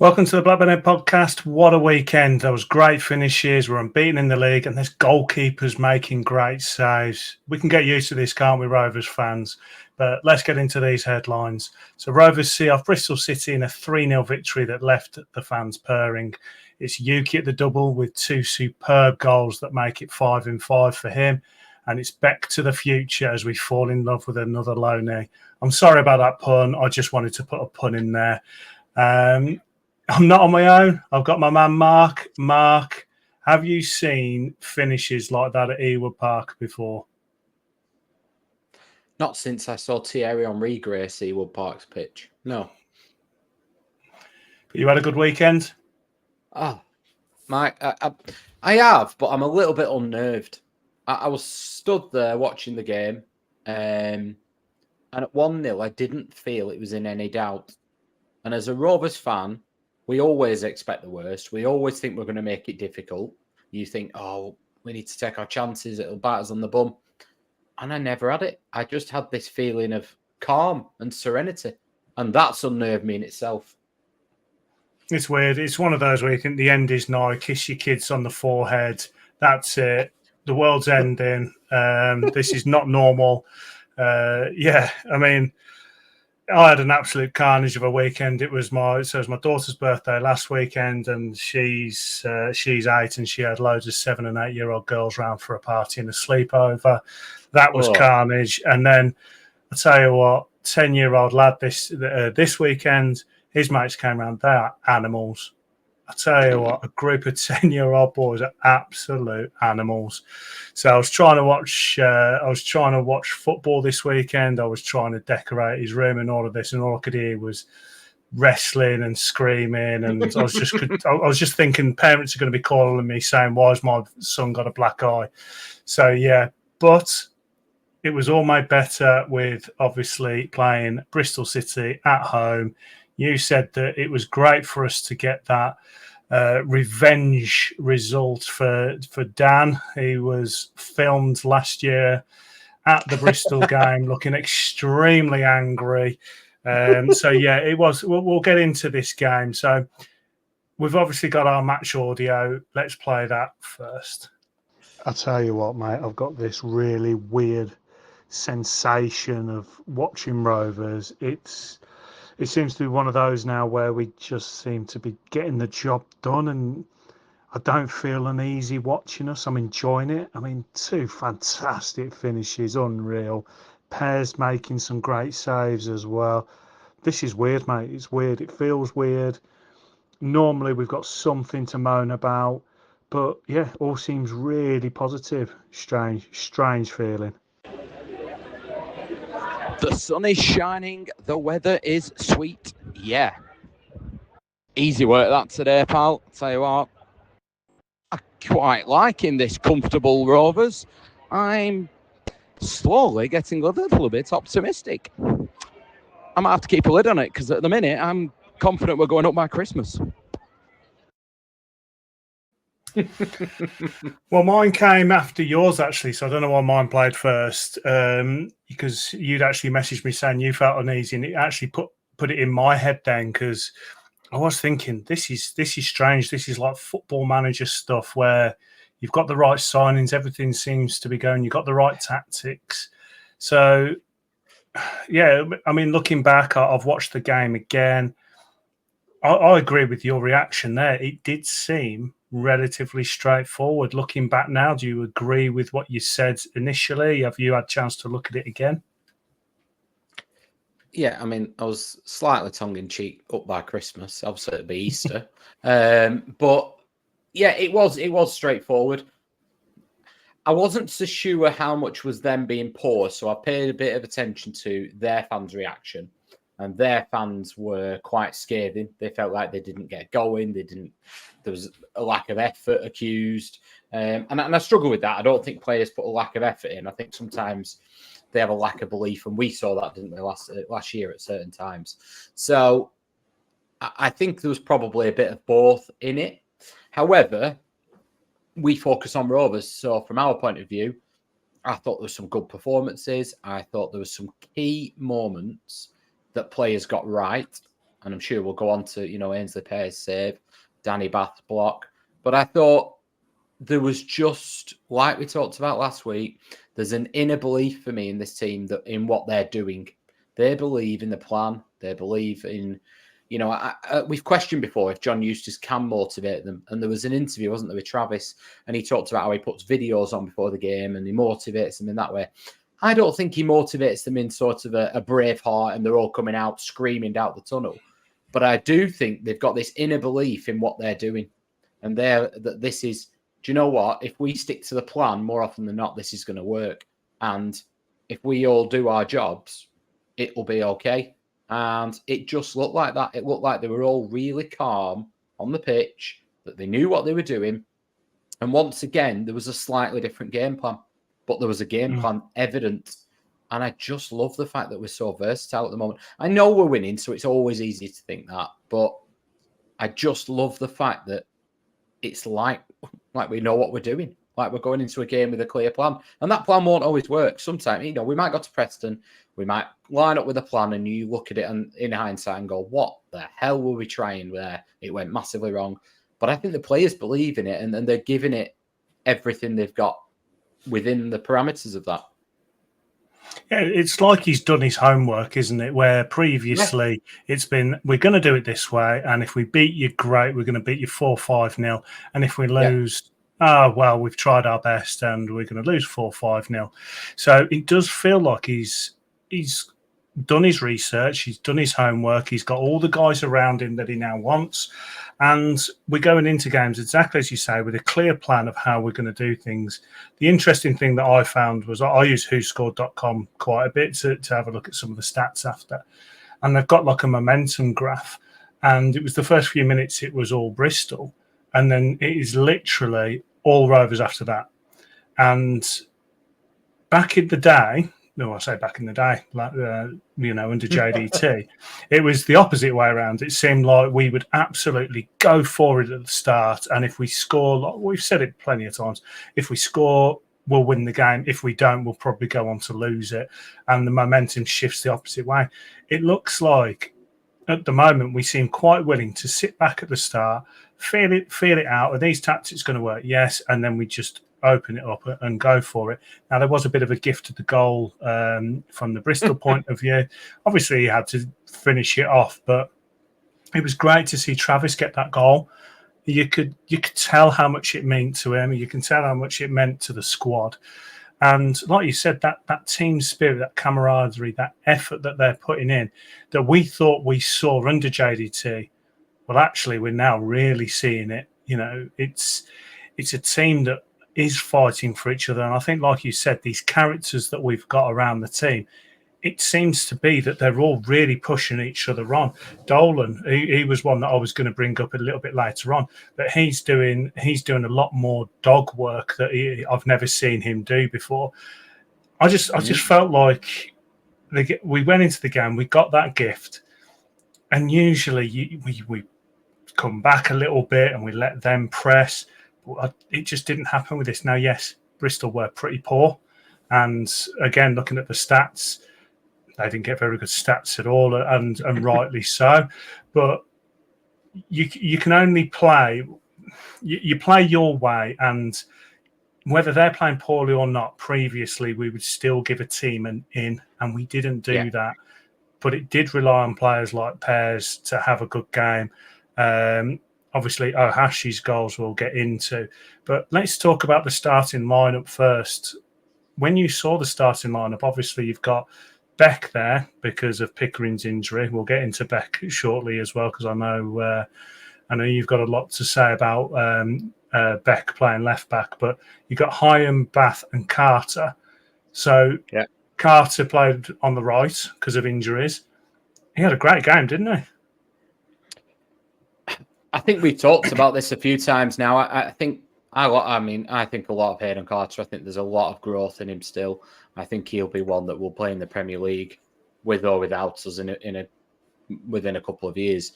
Welcome to the Blackburn End Podcast. What a weekend. There was great finishes. We're unbeaten in the league and there's goalkeepers making great saves. We can get used to this, can't we, Rovers fans? But let's get into these headlines. So Rovers see off Bristol City in a 3-0 victory that left the fans purring. It's Yuki at the double with two superb goals that make it 5-5 for him. And it's back to the future as we fall in love with another low knee. I'm sorry about that pun. I just wanted to put a pun in there. I'm not on my own. I've got my man, Mark. Mark, have you seen finishes like that at Ewood Park before? Not since I saw Thierry Henry grace Ewood Park's pitch. No. But you had a good weekend? I have, but I'm a little bit unnerved. I was stood there watching the game, and at 1-0, I didn't feel it was in any doubt. And as a Rovers fan, we always expect the worst. We always think we're going to make it difficult. You think, oh, we need to take our chances. It'll bite us on the bum. And I never had it. I just had this feeling of calm and serenity. And that's unnerved me in itself. It's weird. It's one of those where you think the end is nigh, kiss your kids on the forehead. That's it. The world's ending. This is not normal. I mean, I had an absolute carnage of a weekend. It was my daughter's birthday last weekend, and she's 8, and she had loads of 7 and 8 year old girls round for a party and a sleepover. That was carnage. And then I tell you what, 10-year-old lad this weekend, his mates came round. They are animals. I tell you what, a group of 10-year-old boys are absolute animals. So I was trying to watch football this weekend. I was trying to decorate his room and all of this, and all I could hear was wrestling and screaming. And I was just thinking, parents are going to be calling me saying, "Why's my son got a black eye?" So yeah, but it was all made better with obviously playing Bristol City at home. You said that it was great for us to get that revenge result for Dan. He was filmed last year at the Bristol game looking extremely angry. So, yeah, it was. We'll get into this game. So we've obviously got our match audio. Let's play that first. I'll tell you what, mate, I've got this really weird sensation of watching Rovers. It seems to be one of those now where we just seem to be getting the job done, and I don't feel uneasy watching us. I'm enjoying it. I mean, 2 fantastic finishes, unreal. Pairs making some great saves as well. This is weird, mate. It's weird. It feels weird. Normally we've got something to moan about, but yeah, all seems really positive. Strange feeling. The sun is shining, the weather is sweet, yeah. Easy work that today, pal. Tell you what, I quite liking this comfortable Rovers. I'm slowly getting a little bit optimistic. I might have to keep a lid on it, because at the minute, I'm confident we're going up by Christmas. Well, mine came after yours, actually, so I don't know why mine played first, because you'd actually messaged me saying you felt uneasy, and it actually put it in my head then, because I was thinking, this is strange. This is like football manager stuff where you've got the right signings, everything seems to be going, you've got the right tactics. So, yeah, I mean, looking back, I've watched the game again. I agree with your reaction there. It did seem relatively straightforward. Looking back now, do you agree with what you said initially? Have you had a chance to look at it again? Yeah, I mean, I was slightly tongue-in-cheek up by Christmas. Obviously, it'd be Easter. But, yeah, it was straightforward. I wasn't so sure how much was them being poor, so I paid a bit of attention to their fans' reaction. And their fans were quite scathing. They felt like they didn't get going. There was a lack of effort accused. And I struggle with that. I don't think players put a lack of effort in. I think sometimes they have a lack of belief. And we saw that, didn't we, last year at certain times. So I think there was probably a bit of both in it. However, we focus on Rovers. So from our point of view, I thought there were some good performances. I thought there were some key moments that players got right. and I'm sure we'll go on to, Ainsley Pear's save, Danny Bath's block. But I thought there was just, like we talked about last week, there's an inner belief for me in this team that in what they're doing. They believe in the plan. They believe in, we've questioned before if John Eustace can motivate them. And there was an interview, wasn't there, with Travis, and he talked about how he puts videos on before the game and he motivates them in that way. I don't think he motivates them in sort of a brave heart and they're all coming out screaming out the tunnel. But I do think they've got this inner belief in what they're doing. And that this is, do you know what? If we stick to the plan, more often than not, this is going to work. And if we all do our jobs, it will be okay. And it just looked like that. It looked like they were all really calm on the pitch, that they knew what they were doing. And once again, there was a slightly different game plan, but there was a game plan evident. And I just love the fact that we're so versatile at the moment. I know we're winning, so it's always easy to think that. But I just love the fact that it's like we know what we're doing. Like we're going into a game with a clear plan. And that plan won't always work. Sometimes, we might go to Preston, we might line up with a plan and you look at it and in hindsight and go, what the hell were we trying there? It went massively wrong. But I think the players believe in it and they're giving it everything they've got within the parameters of that. Yeah, it's like he's done his homework, isn't it? Where previously it's been, we're going to do it this way. And if we beat you, great. We're going to beat you 4-5-0. And if we lose, we've tried our best and we're going to lose 4-5-0. So it does feel like he's done his research. He's done his homework. He's got all the guys around him that he now wants. And we're going into games, exactly as you say, with a clear plan of how we're going to do things. The interesting thing that I found was I use whoscored.com quite a bit to have a look at some of the stats after. And they've got like a momentum graph. And it was the first few minutes, it was all Bristol. And then it is literally all Rovers after that. And back in the day, I say back in the day, under JDT, it was the opposite way around. It seemed like we would absolutely go forward at the start. And if we score, like we've said it plenty of times, if we score, we'll win the game. If we don't, we'll probably go on to lose it. And the momentum shifts the opposite way. It looks like at the moment we seem quite willing to sit back at the start, feel it out. Are these tactics going to work? Yes. And then we just open it up and go for it. Now, there was a bit of a gift to the goal from the Bristol point of view. Obviously, he had to finish it off, but it was great to see Travis get that goal. You could tell how much it meant to him. You can tell how much it meant to the squad. And like you said, that team spirit, that camaraderie, that effort that they're putting in, that we thought we saw under JDT, well, actually, we're now really seeing it. It's a team that is fighting for each other. And I think, like you said, these characters that we've got around the team, it seems to be that they're all really pushing each other on. Dolan, he was one that I was going to bring up a little bit later on, but he's doing a lot more dog work that I've never seen him do before. I just felt like we went into the game, we got that gift, and usually we come back a little bit and we let them press. It just didn't happen with this. Now, yes, Bristol were pretty poor. And again, looking at the stats, they didn't get very good stats at all, and rightly so. But you can only play, you play your way. And whether they're playing poorly or not, previously, we would still give a team an in, and we didn't do that. But it did rely on players like Pears to have a good game. Obviously, Ohashi's goals we'll get into. But let's talk about the starting lineup first. When you saw the starting lineup, obviously you've got Beck there because of Pickering's injury. We'll get into Beck shortly as well, because I know you've got a lot to say about Beck playing left back. But you've got Hyam, Bath and Carter. So Carter played on the right because of injuries. He had a great game, didn't he? I think we've talked about this a few times now. I think a lot of Hayden Carter. I think there's a lot of growth in him still. I think he'll be one that will play in the Premier League with or without us within a couple of years.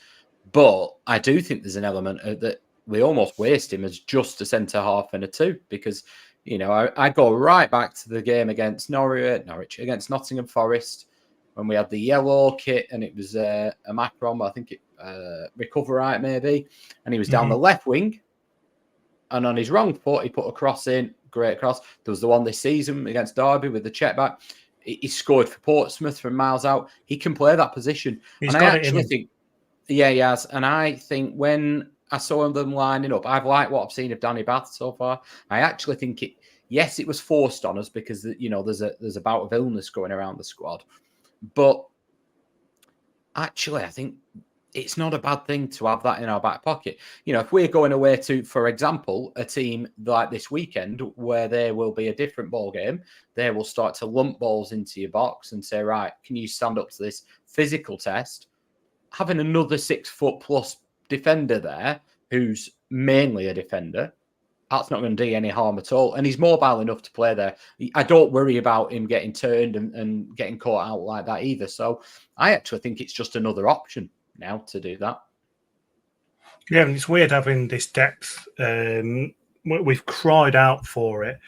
But I do think there's an element that we almost waste him as just a centre half and a two, because I go right back to the game against Norwich, against Nottingham Forest. when we had the yellow kit and it was a Macron, I think it recover right maybe, and he was down the left wing, and on his wrong foot he put a cross in, great cross. There was the one this season against Derby with the check back. He scored for Portsmouth from miles out. He can play that position. He's and got I it actually in think, yeah, he has. And I think when I saw them lining up, I've liked what I've seen of Danny Bath so far. I actually think it was forced on us because there's a bout of illness going around the squad. But actually, I think it's not a bad thing to have that in our back pocket. If we're going away to, for example, a team like this weekend where there will be a different ball game, they will start to lump balls into your box and say, right, can you stand up to this physical test? Having another 6 foot plus defender there, who's mainly a defender, that's not going to do any harm at all. And he's mobile enough to play there. I don't worry about him getting turned and getting caught out like that either. So I actually think it's just another option now to do that. Yeah, and it's weird having this depth. We've cried out for it.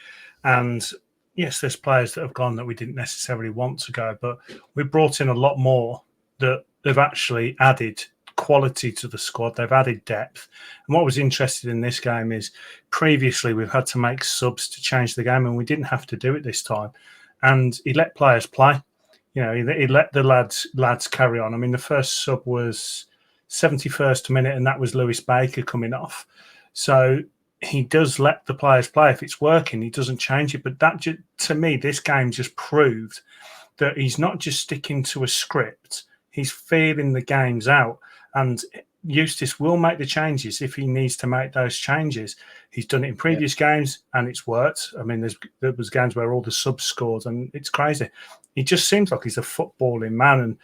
And yes, there's players that have gone that we didn't necessarily want to go, but we brought in a lot more that they've actually added quality to the squad. They've added depth. And what was interesting in this game is previously we've had to make subs to change the game, and we didn't have to do it this time. And he let players play. He let the lads carry on. I mean, the first sub was 71st minute, and that was Lewis Baker coming off. So he does let the players play. If it's working, he doesn't change it. But that, to me, this game just proved that he's not just sticking to a script. He's feeling the games out. And Eustace will make the changes if he needs to make those changes. He's done it in previous games, and it's worked. I mean, there was games where all the subs scored, and it's crazy. He just seems like he's a footballing man. And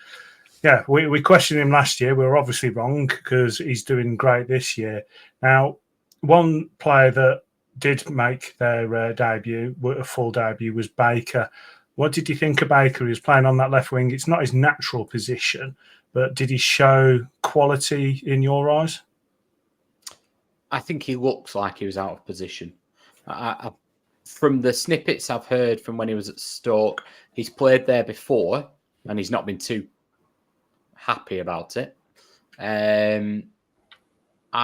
yeah, we questioned him last year. We were obviously wrong because he's doing great this year. Now, one player that did make their debut, a full debut, was Baker. What did you think of Baker? He was playing on that left wing. It's not his natural position, but did he show quality in your eyes? I think he looks like he was out of position. From the snippets I've heard from when he was at Stoke, he's played there before and he's not been too happy about it. I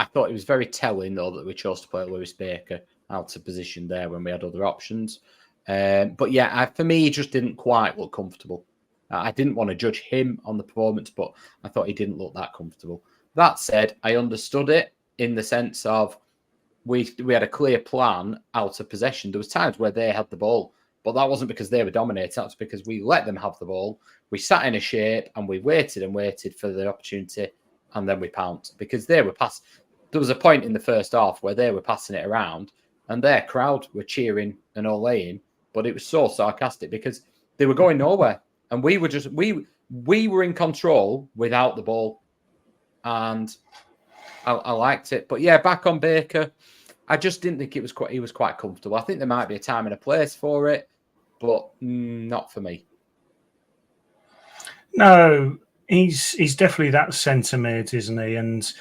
thought it was very telling, though, that we chose to play Lewis Baker out of position there when we had other options. But yeah, for me, he just didn't quite look comfortable. I didn't want to judge him on the performance, but I thought he didn't look that comfortable. That said, I understood it in the sense of we had a clear plan out of possession. There was times where they had the ball, but that wasn't because they were dominating. That was because we let them have the ball. We sat in a shape and we waited and waited for the opportunity, and then we pounced because they were passing. There was a point in the first half where they were passing it around and their crowd were cheering and olaying, but it was so sarcastic because they were going nowhere. And we were just we were in control without the ball, and I liked it. But yeah, back on Baker, I just didn't think he was quite comfortable. I think there might be a time and a place for it, but not for me. No, he's definitely that centre mid, isn't he? And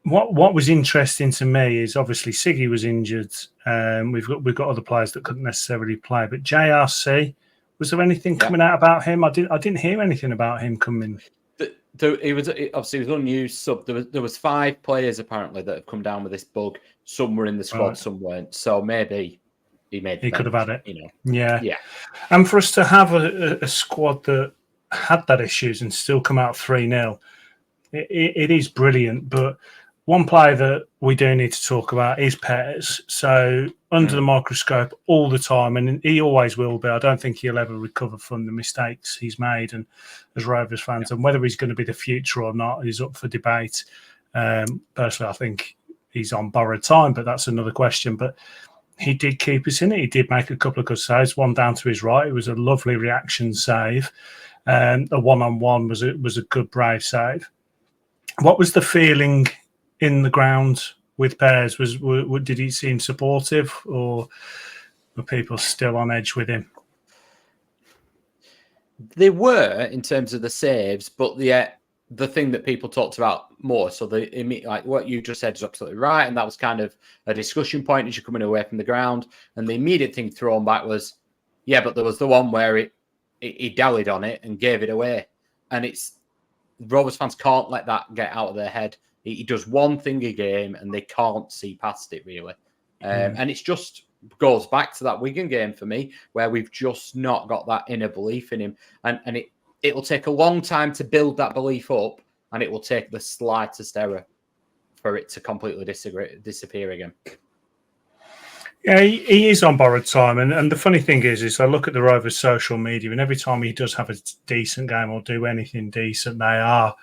what was interesting to me is obviously Siggy was injured. We've got other players that couldn't necessarily play, but JRC. Was there anything coming out about him? I didn't hear anything about him coming. He was unused sub. There was 5 players apparently that have come down with this bug. Some were in the squad, some weren't. So maybe he could have had it. Yeah. And for us to have a squad that had that issues and still come out 3-0, it is brilliant. But one player that we do need to talk about is Peters. So under the microscope all the time, and he always will be. I don't think he'll ever recover from the mistakes he's made, and as Rovers fans, and whether he's going to be the future or not is up for debate. Personally, I think he's on borrowed time, but that's another question. But he did keep us in it. He did make a couple of good saves, one down to his right. It was a lovely reaction save. A one-on-one was a good brave save. What was the feeling in the ground with Pears? Did he seem supportive, or were people still on edge with him? They were in terms of the saves, but the thing that people talked about more. So like what you just said is absolutely right, and that was kind of a discussion point as you're coming away from the ground. And the immediate thing thrown back was, yeah, but there was the one where he dallied on it and gave it away. And Rovers fans can't let that get out of their head. He does one thing a game and they can't see past it, really. And it's just goes back to that Wigan game for me, where we've just not got that inner belief in him. And it'll take a long time to build that belief up, and it will take the slightest error for it to completely disappear again. Yeah, he is on borrowed time. And the funny thing is I look at the Rovers social media, and every time he does have a decent game or do anything decent, they are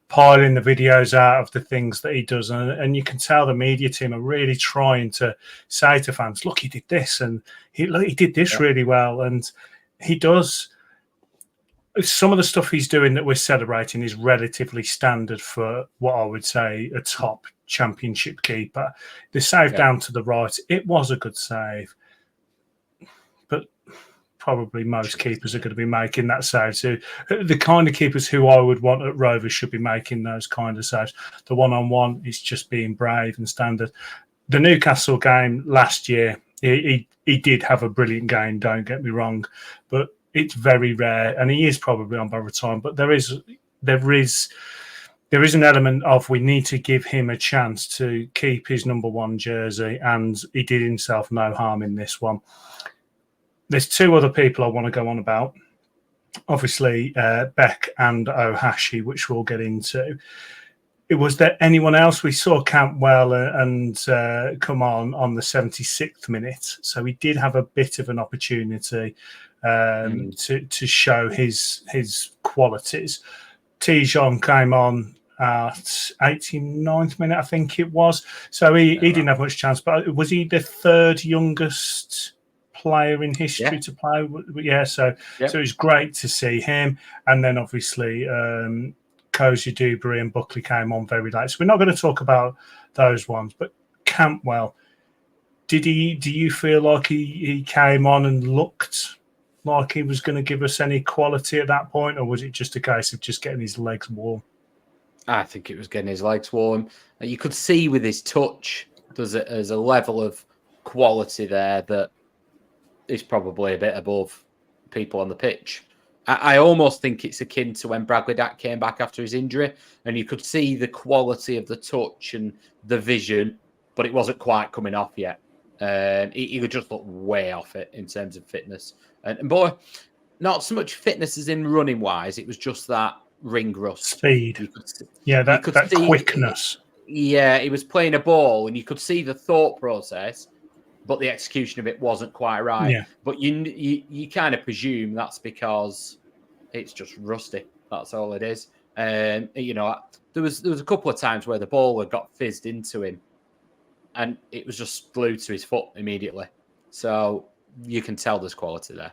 piling the videos out of the things that he does. And you can tell the media team are really trying to say to fans, look, he did this, and he did this really well. And he does. Some of the stuff he's doing that we're celebrating is relatively standard for what I would say a top championship keeper. The save down to the right, it was a good save, but probably most keepers are going to be making that save. So the kind of keepers who I would want at Rovers should be making those kind of saves. The one-on-one is just being brave and standard. The Newcastle game last year, he did have a brilliant game, don't get me wrong, but it's very rare, and he is probably on borrowed time. But there is an element of we need to give him a chance to keep his number one jersey, and he did himself no harm in this one. There's two other people I want to go on about. Obviously, Beck and Ohashi, which we'll get into. Was there anyone else? We saw Campbell and come on the 76th minute, so he did have a bit of an opportunity to show his qualities. Tijon came on at 89th minute, I think it was. So he didn't have much chance, but was he the third youngest player in history to play? Yeah, so it was great to see him. And then obviously Cozy, Dewberry and Buckley came on very late. So we're not going to talk about those ones, but Campbell, do you feel like he came on and looked like he was going to give us any quality at that point, or was it just a case of just getting his legs warm? I think it was getting his legs warm. You could see with his touch, there's a level of quality there that is probably a bit above people on the pitch. I almost think it's akin to when Bradley Dack came back after his injury, and you could see the quality of the touch and the vision, but it wasn't quite coming off yet. He would just look way off it in terms of fitness. And boy, not so much fitness as in running wise, it was just that ring rust. Speed. That quickness. Yeah, he was playing a ball and you could see the thought process, but the execution of it wasn't quite right. Yeah. But you kind of presume that's because it's just rusty. That's all it is. There was a couple of times where the ball had got fizzed into him and it was just glued to his foot immediately. So you can tell there's quality there.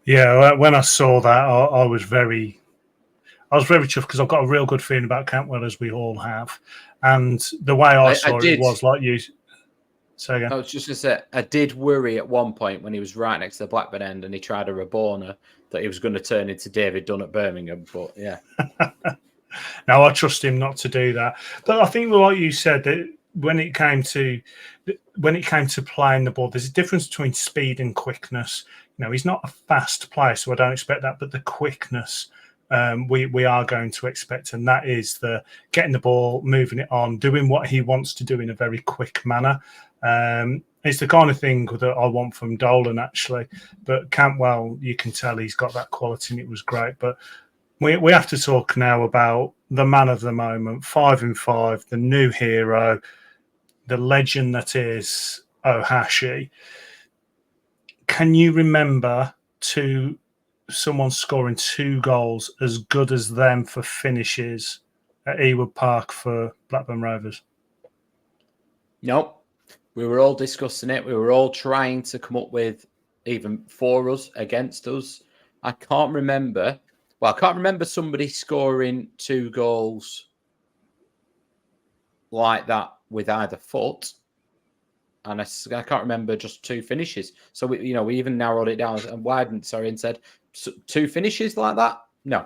Yeah, when I saw that, I was very chuffed because I've got a real good feeling about Cantwell, as we all have. And the way I saw it was like you. Say again. I was just going to say, I did worry at one point when he was right next to the Blackburn end and he tried a Rabona that he was going to turn into David Dunn at Birmingham. But yeah. Now I trust him not to do that. But I think, like you said, that when it came to playing the ball, there's a difference between speed and quickness. He's not a fast player, so I don't expect that. But the quickness, we are going to expect, and that is the getting the ball, moving it on, doing what he wants to do in a very quick manner. It's the kind of thing that I want from Dolan, actually. But Cantwell, you can tell he's got that quality, and it was great. But we have to talk now about the man of the moment, 5-5, the new hero, the legend that is Ohashi. Can you remember someone scoring 2 goals as good as them for finishes at Ewood Park for Blackburn Rovers? Nope. We were all discussing it. We were all trying to come up with even for us, against us. I can't remember somebody scoring 2 goals like that with either foot. And I can't remember just 2 finishes. So we even narrowed it down and widened, and said 2 finishes like that. No,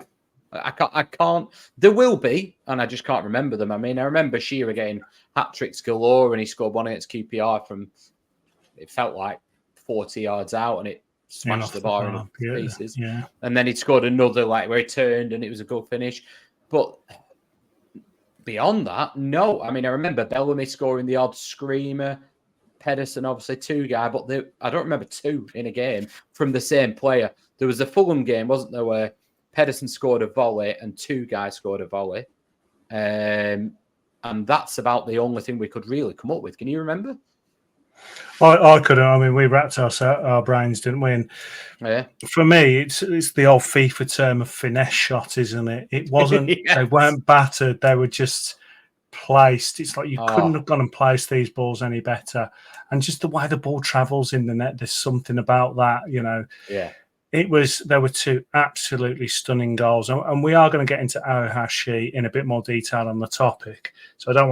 I can't. There will be, and I just can't remember them. I mean, I remember Shearer getting hat tricks galore, and he scored one against QPR from, it felt like 40 yards out, and it smashed the bar into pieces. Yeah. And then he'd scored another, where he turned and it was a good finish. But beyond that, no. I mean, I remember Bellamy scoring the odd screamer. Pedersen, obviously, 2 guy, but I don't remember 2 in a game from the same player. There was a Fulham game, wasn't there, where Pedersen scored a volley and 2 guys scored a volley. And that's about the only thing we could really come up with. Can you remember? I couldn't. I mean, we wrapped our brains, didn't we? And for me, it's the old FIFA term of finesse shot, isn't it? It wasn't. Yes. They weren't battered. They were just placed. It's like you couldn't have gone and placed these balls any better. And just the way the ball travels in the net, there's something about that. Yeah. There were 2 absolutely stunning goals, and we are going to get into Ohashi in a bit more detail on the topic. So I don't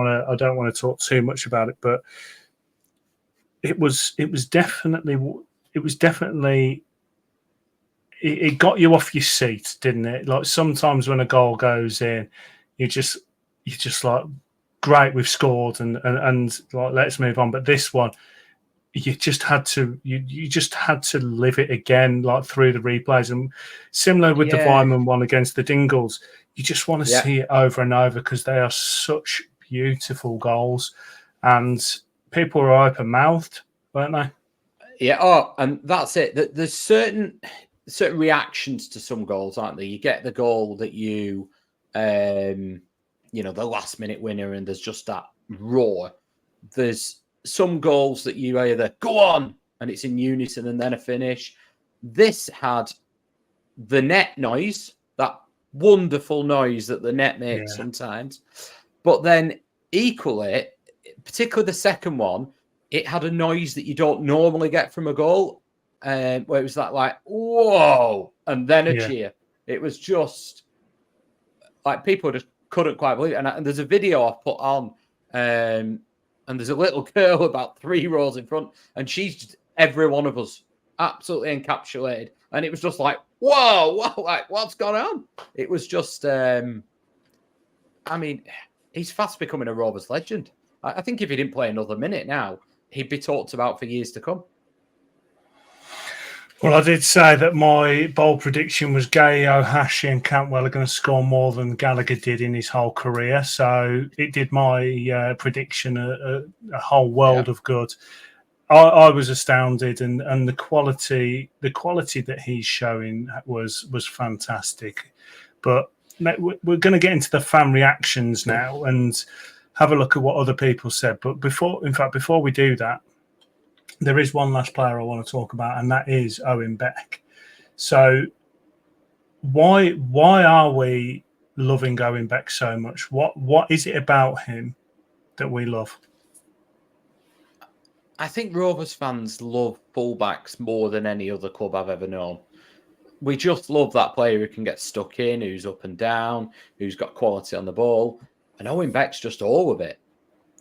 want to talk too much about it, but it got you off your seat, didn't it? Like sometimes when a goal goes in, you're just like, great, we've scored, and like, let's move on. But this one, you just had to live it again, like through the replays, and similar with the Weimann one against the Dingles. You just want to see it over and over because they are such beautiful goals, and people were open mouthed, weren't they? Yeah. Oh, and that's it. There's certain reactions to some goals, aren't there? You get the goal that you, the last minute winner, and there's just that roar. There's some goals that you either go on and it's in unison and then a finish. This had the net noise, that wonderful noise that the net makes sometimes. But then equally, particularly the second one, it had a noise that you don't normally get from a goal, where it was like, whoa, and then a cheer. It was just like people just couldn't quite believe it. And there's a video I've put on, and there's a little girl about 3 rows in front, and she's just every one of us absolutely encapsulated. And it was just like, whoa, like what's going on? It was just, he's fast becoming a Rovers legend. I think if he didn't play another minute now, he'd be talked about for years to come. Well, I did say that my bold prediction was Gay, Ohashi and Cantwell are going to score more than Gallagher did in his whole career. So it did my prediction a whole world of good. I was astounded, and the quality that he's showing was fantastic. But we're going to get into the fan reactions now and have a look at what other people said. But before we do that, there is one last player I want to talk about, and that is Owen Beck. So why are we loving Owen Beck so much? What is it about him that we love? I think Rovers fans love fullbacks more than any other club I've ever known. We just love that player who can get stuck in, who's up and down, who's got quality on the ball. And Owen Beck's just all of it.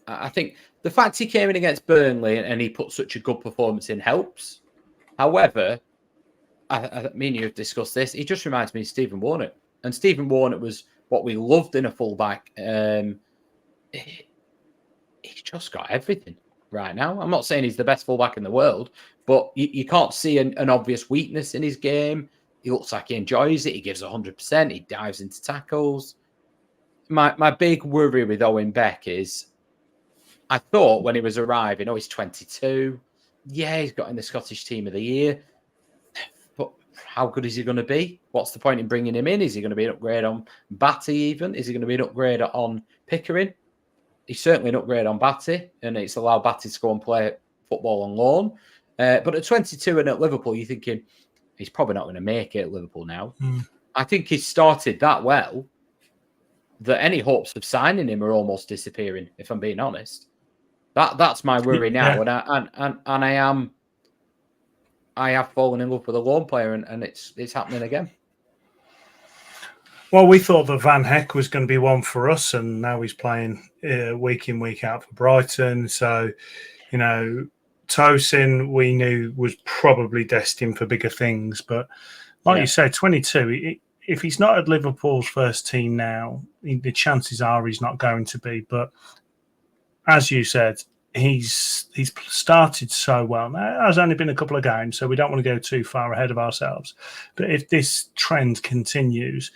I think the fact he came in against Burnley and he put such a good performance in helps. However, I mean, you've discussed this. He just reminds me of Stephen Warnock. And Stephen Warnock was what we loved in a fullback. He's just got everything right now. I'm not saying he's the best fullback in the world, but you can't see an obvious weakness in his game. He looks like he enjoys it. He gives 100%. He dives into tackles. My big worry with Owen Beck is, I thought when he was arriving, he's 22. Yeah, he's got in the Scottish Team of the Year. But how good is he going to be? What's the point in bringing him in? Is he going to be an upgrade on Batty even? Is he going to be an upgrade on Pickering? He's certainly an upgrade on Batty, and it's allowed Batty to go and play football on loan. But at 22 and at Liverpool, you're thinking, he's probably not going to make it at Liverpool now. I think he's started that well that any hopes of signing him are almost disappearing, if I'm being honest. That's my worry now, and I have fallen in love with a loan player, and it's happening again. Well, we thought that Van Heck was going to be one for us, and now he's playing week in, week out for Brighton. So, Tosin, we knew was probably destined for bigger things. But like you say, 22, if he's not at Liverpool's first team now, the chances are he's not going to be. But as you said, he's started so well. Now, it has only been a couple of games, so we don't want to go too far ahead of ourselves. But if this trend continues,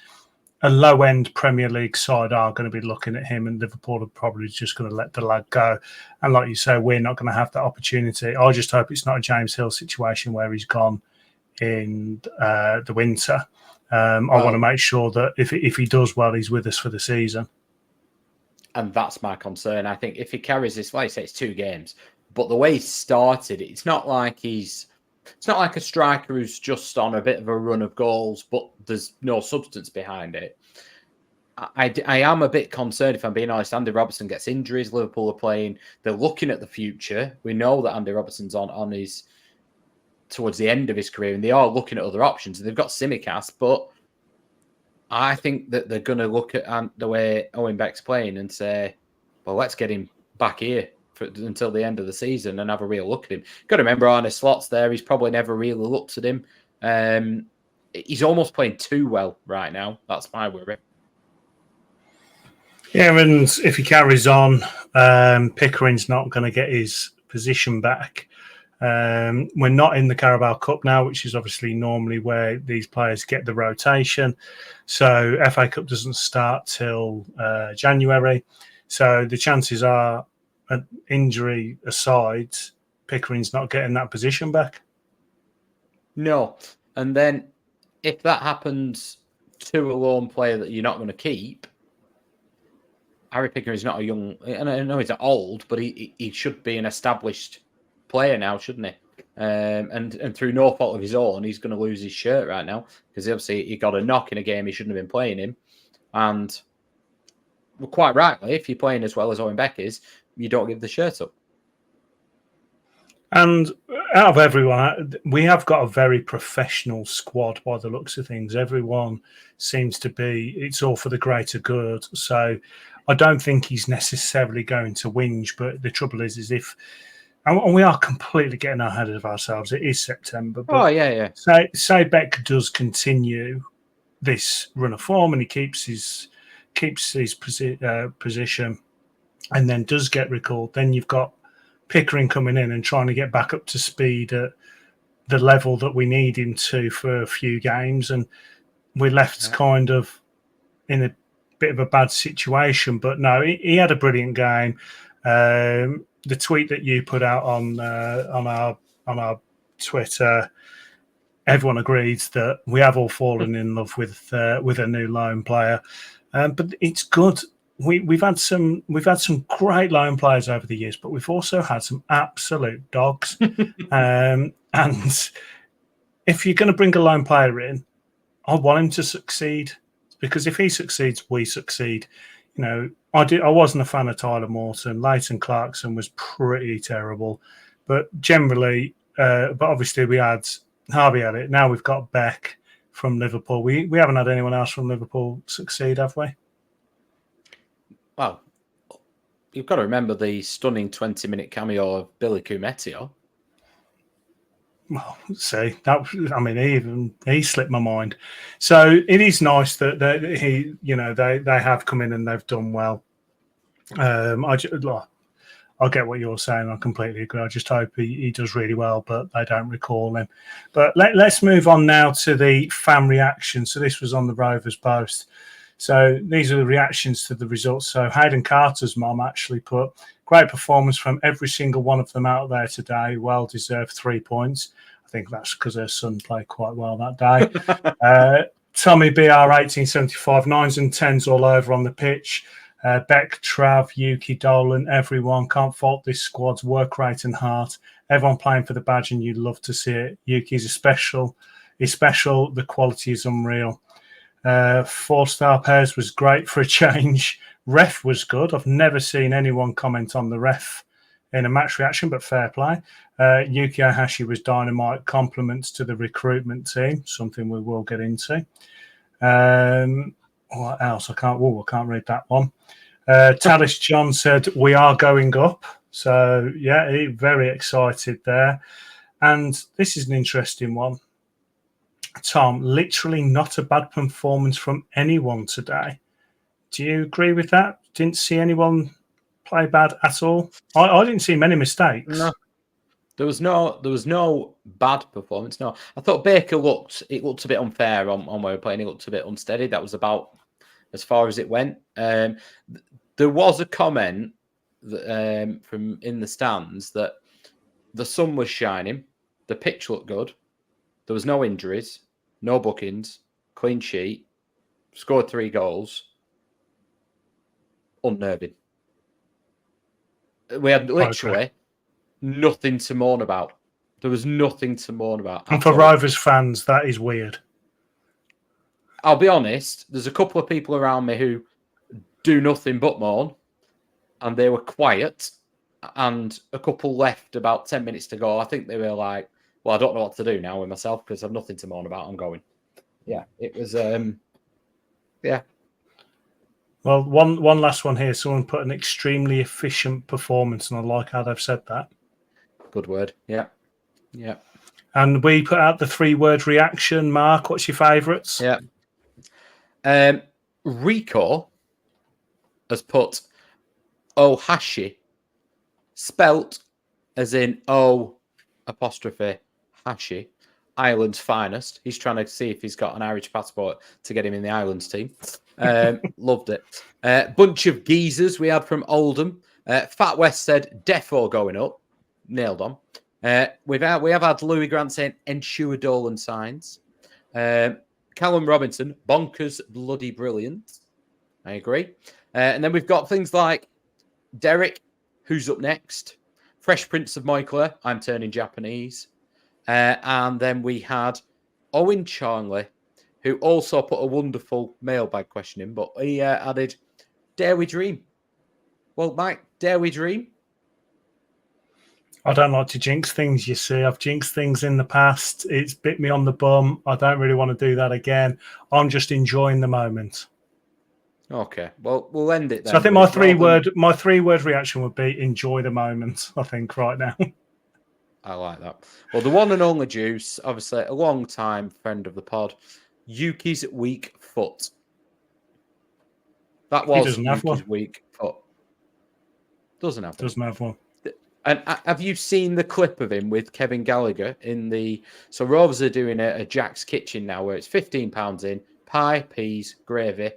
a low-end Premier League side are going to be looking at him, and Liverpool are probably just going to let the lad go. And like you say, we're not going to have that opportunity. I just hope it's not a James Hill situation where he's gone in the winter. I want to make sure that if he does well, he's with us for the season. And that's my concern. I think if he carries this, like I say, it's 2 games, but the way he started, it's not like a striker who's just on a bit of a run of goals, but there's no substance behind it. I am a bit concerned, if I'm being honest. Andy Robertson gets injuries. Liverpool are playing. They're looking at the future. We know that Andy Robertson's on his towards the end of his career, and they are looking at other options. They've got Tsimikas, but I think that they're going to look at the way Owen Beck's playing and say, well, let's get him back here until the end of the season and have a real look at him. Got to remember, Arne Slot's there. He's probably never really looked at him. He's almost playing too well right now. That's my worry. Yeah, and if he carries on, Pickering's not going to get his position back. We're not in the Carabao Cup now, which is obviously normally where these players get the rotation. So FA Cup doesn't start till January. So the chances are, injury aside, Pickering's not getting that position back. No. And then if that happens to a loan player that you're not going to keep, Harry Pickering's not a young... I know he's not old, but he should be an established player now, shouldn't he? And through no fault of his own, he's going to lose his shirt right now because obviously he got a knock in a game he shouldn't have been playing him. And well, quite rightly, if you're playing as well as Owen Beck is, you don't give the shirt up. And out of everyone, we have got a very professional squad by the looks of things. Everyone seems to be, it's all for the greater good. So I don't think he's necessarily going to whinge, but the trouble is if, and we are completely getting ahead of ourselves. It is September. But yeah. Say Beck does continue this run of form and he keeps his position and then does get recalled, then you've got Pickering coming in and trying to get back up to speed at the level that we need him to for a few games. And we're left kind of in a bit of a bad situation. But no, he had a brilliant game. The tweet that you put out on our Twitter, everyone agrees that we have all fallen in love with a new loan player. But it's good. We've had some great loan players over the years, but we've also had some absolute dogs. And if you're going to bring a loan player in, I want him to succeed because if he succeeds, we succeed. You know, I wasn't a fan of Tyler Morton. Leighton Clarkson was pretty terrible, but generally, but obviously we had Harvey at it. Now we've got Beck from Liverpool. We haven't had anyone else from Liverpool succeed, have we? Well, you've got to remember the stunning 20-minute cameo of Billy Koumetio. Well, see, he slipped my mind. So it is nice that they have come in and they've done well. I get what you're saying. I completely agree. I just hope he does really well, but they don't recall him. But let's move on now to the fan reaction. So this was on the Rovers post. So these are the reactions to the results. So Hayden Carter's mom actually put, great performance from every single one of them out there today. Well-deserved 3 points. I think that's because her son played quite well that day. Tommy BR 1875, 9s and 10s all over on the pitch. Beck, Trav, Yuki, Dolan, everyone. Can't fault this squad's work rate and heart. Everyone playing for the badge and you'd love to see it. Yuki's special. The quality is unreal. 4-star pairs was great for a change. Ref was good. I've never seen anyone comment on the ref in a match reaction, but fair play. Yuki Ohashi was dynamite. Compliments to the recruitment team, something we will get into. What else? I can't read that one. Talis John said, we are going up. So, yeah, very excited there. And this is an interesting one. Tom, literally not a bad performance from anyone today. Do you agree with that? Didn't see anyone play bad at all. I didn't see many mistakes. No. There was no bad performance. No, I thought Baker looked a bit unfair on where we're playing. He looked a bit unsteady. That was about as far as it went. There was a comment that, from in the stands that the sun was shining, the pitch looked good, there was no injuries, no bookings, clean sheet, scored 3 goals. Unnerving. We had literally nothing to mourn about. There was nothing to mourn about. And for Rovers fans, that is weird. I'll be honest, there's a couple of people around me who do nothing but mourn, and they were quiet, and a couple left about 10 minutes to go. I think they were like, well, I don't know what to do now with myself because I've nothing to mourn about. I'm going. Yeah, it was, yeah. Well, one last one here. Someone put an extremely efficient performance, and I like how they've said that. Good word. Yeah. Yeah. And we put out the 3-word reaction. Mark, what's your favourites? Yeah. Rico has put Ohashi, spelt as in O''Hashi, Ireland's finest. He's trying to see if he's got an Irish passport to get him in the Islands team. Loved it. Bunch of geezers we had from Oldham. Fat West said defo going up. Nailed on. We have had Louis Grant saying ensure Dolan signs. Callum Robinson, bonkers, bloody brilliant. I agree. And then we've got things like Derek, who's up next? Fresh Prince of Moikler, I'm turning Japanese. And then we had Owen Charnley, who also put a wonderful mailbag question in, but he added, dare we dream? Well, Mike, dare we dream? I don't like to jinx things, you see. I've jinxed things in the past. It's bit me on the bum. I don't really want to do that again. I'm just enjoying the moment. Okay, well, we'll end it then. So I think my three-word reaction would be enjoy the moment, I think, right now. I like that. Well, the one and only Juice, obviously a long-time friend of the pod, Yuki's weak foot. That was Yuki's weak foot. Doesn't have one. And have you seen the clip of him with Kevin Gallagher in the... So Rovers are doing a Jack's Kitchen now where it's £15 in, pie, peas, gravy,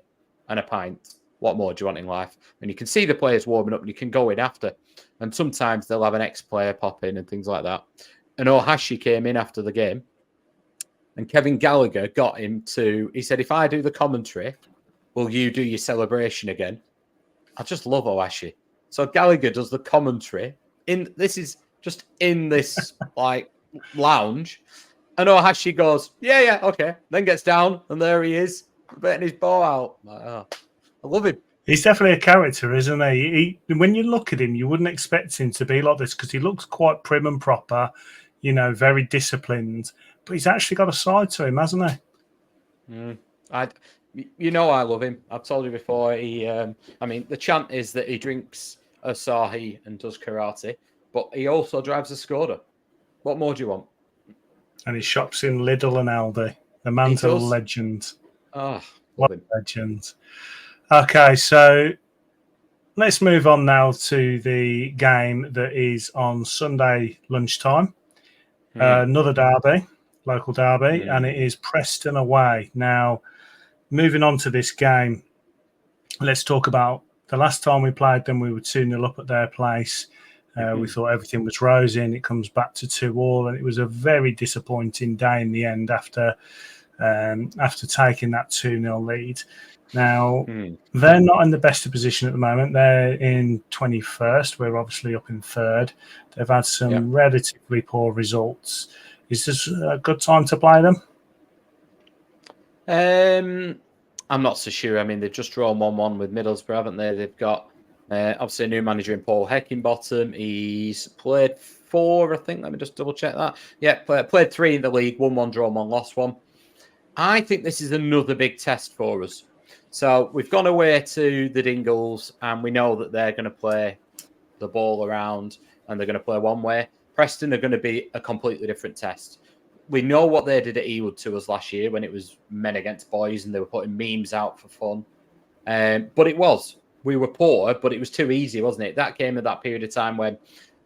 and a pint. What more do you want in life? And you can see the players warming up and you can go in after. And sometimes they'll have an ex-player pop in and things like that. And Ohashi came in after the game. And Kevin Gallagher got him to... He said, if I do the commentary, will you do your celebration again? I just love Ohashi. So Gallagher does the commentary. This is just in this like lounge. And Ohashi goes, yeah, okay. Then gets down and there he is, betting his ball out. Like, oh, I love him. He's definitely a character, isn't he? When you look at him, you wouldn't expect him to be like this because he looks quite prim and proper, very disciplined. But he's actually got a side to him, hasn't he? I love him. I've told you before. The chant is that he drinks Asahi and does karate, but he also drives a Skoda. What more do you want? And he shops in Lidl and Aldi. The man's a legend. Oh, what a legend. Okay, so let's move on now to the game that is on Sunday lunchtime. Another derby, local derby, and it is Preston away. Now, moving on to this game, let's talk about the last time we played them. We were 2-0 up at their place. We thought everything was rosy, and it comes back to 2-2, and it was a very disappointing day in the end after taking that 2-0 lead. Now, they're not in the best of position at the moment. They're in 21st. We're obviously up in 3rd. They've had some relatively poor results. Is this a good time to play them? I'm not so sure. I mean, they've just drawn 1-1 with Middlesbrough, haven't they? They've got obviously a new manager in Paul Heckingbottom. He's played 4, I think. Let me just double check that. Yeah, played 3 in the league, 1-1 drawn, 1 lost 1. I think this is another big test for us. So we've gone away to the Dingles, and we know that they're going to play the ball around, and they're going to play one way. Preston are going to be a completely different test. We know what they did at Ewood to us last year when it was men against boys and they were putting memes out for fun. But it was. we were poor, but it was too easy, wasn't it? That came at that period of time when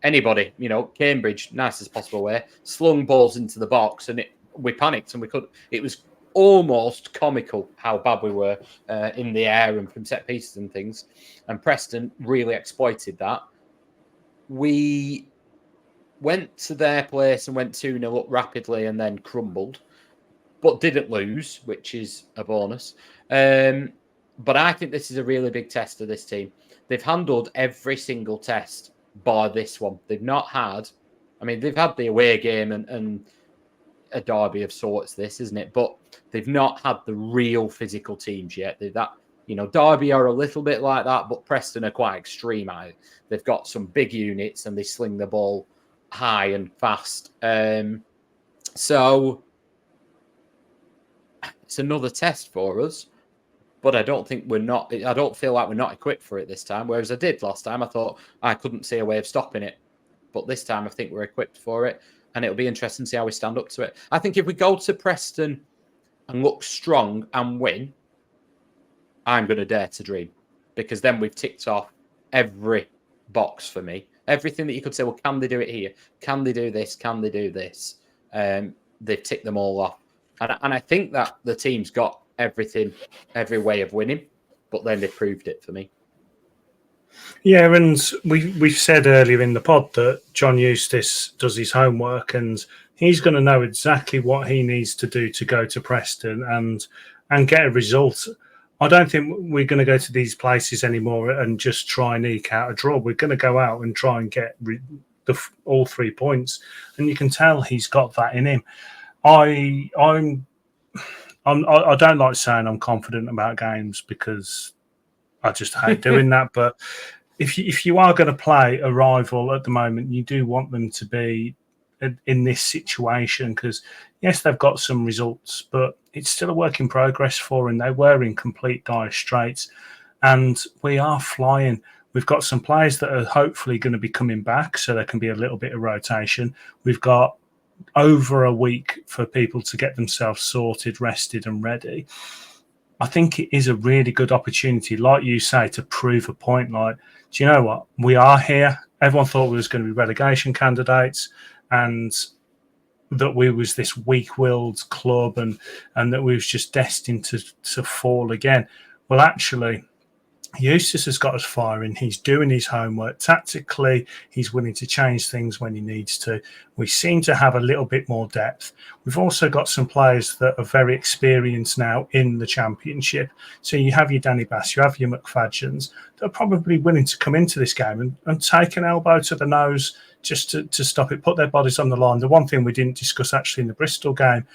anybody, Cambridge, nicest possible way, slung balls into the box, and we panicked, and we could. It was almost comical how bad we were in the air and from set pieces and things. And Preston really exploited that. We went to their place and went 2-0 up rapidly and then crumbled, but didn't lose, which is a bonus. But I think this is a really big test of this team. They've handled every single test bar this one. They've not had, they've had the away game and a derby of sorts, this, isn't it? But they've not had the real physical teams yet. Derby are a little bit like that, but Preston are quite extreme at it. They've got some big units and they sling the ball high and fast. So it's another test for us, but I don't feel like we're not equipped for it this time. Whereas I did last time, I thought I couldn't see a way of stopping it. But this time I think we're equipped for it, and it'll be interesting to see how we stand up to it. I think if we go to Preston and look strong and win, I'm going to dare to dream, because then we've ticked off every box for me. Everything that you could say, well, can they do it here? Can they do this? Can they do this? They've ticked them all off. And I think that the team's got everything, every way of winning, but then they proved it for me. Yeah, and we've said earlier in the pod that John Eustace does his homework, and he's going to know exactly what he needs to do to go to Preston and get a result. I don't think we're going to go to these places anymore and just try and eke out a draw. We're going to go out and try and get all 3 points, and you can tell he's got that in him. I don't like saying I'm confident about games because I just hate doing that. But if you are going to play a rival at the moment, you do want them to be in this situation, because yes, they've got some results, but it's still a work in progress for them. They were in complete dire straits, and we are flying. We've got some players that are hopefully going to be coming back, so there can be a little bit of rotation. We've got over a week for people to get themselves sorted, rested and ready. I think it is a really good opportunity, like you say, to prove a point. Like, do you know what? We are here. Everyone thought we was going to be relegation candidates, and that we was this weak-willed club, and that we was just destined to fall again. Well, actually, Eustace has got us firing. He's doing his homework tactically. He's willing to change things when he needs to. We seem to have a little bit more depth. We've also got some players that are very experienced now in the Championship. So you have your Danny Bass, you have your McFadgens that are probably willing to come into this game and take an elbow to the nose just to stop it, put their bodies on the line. The one thing we didn't discuss actually in the Bristol game,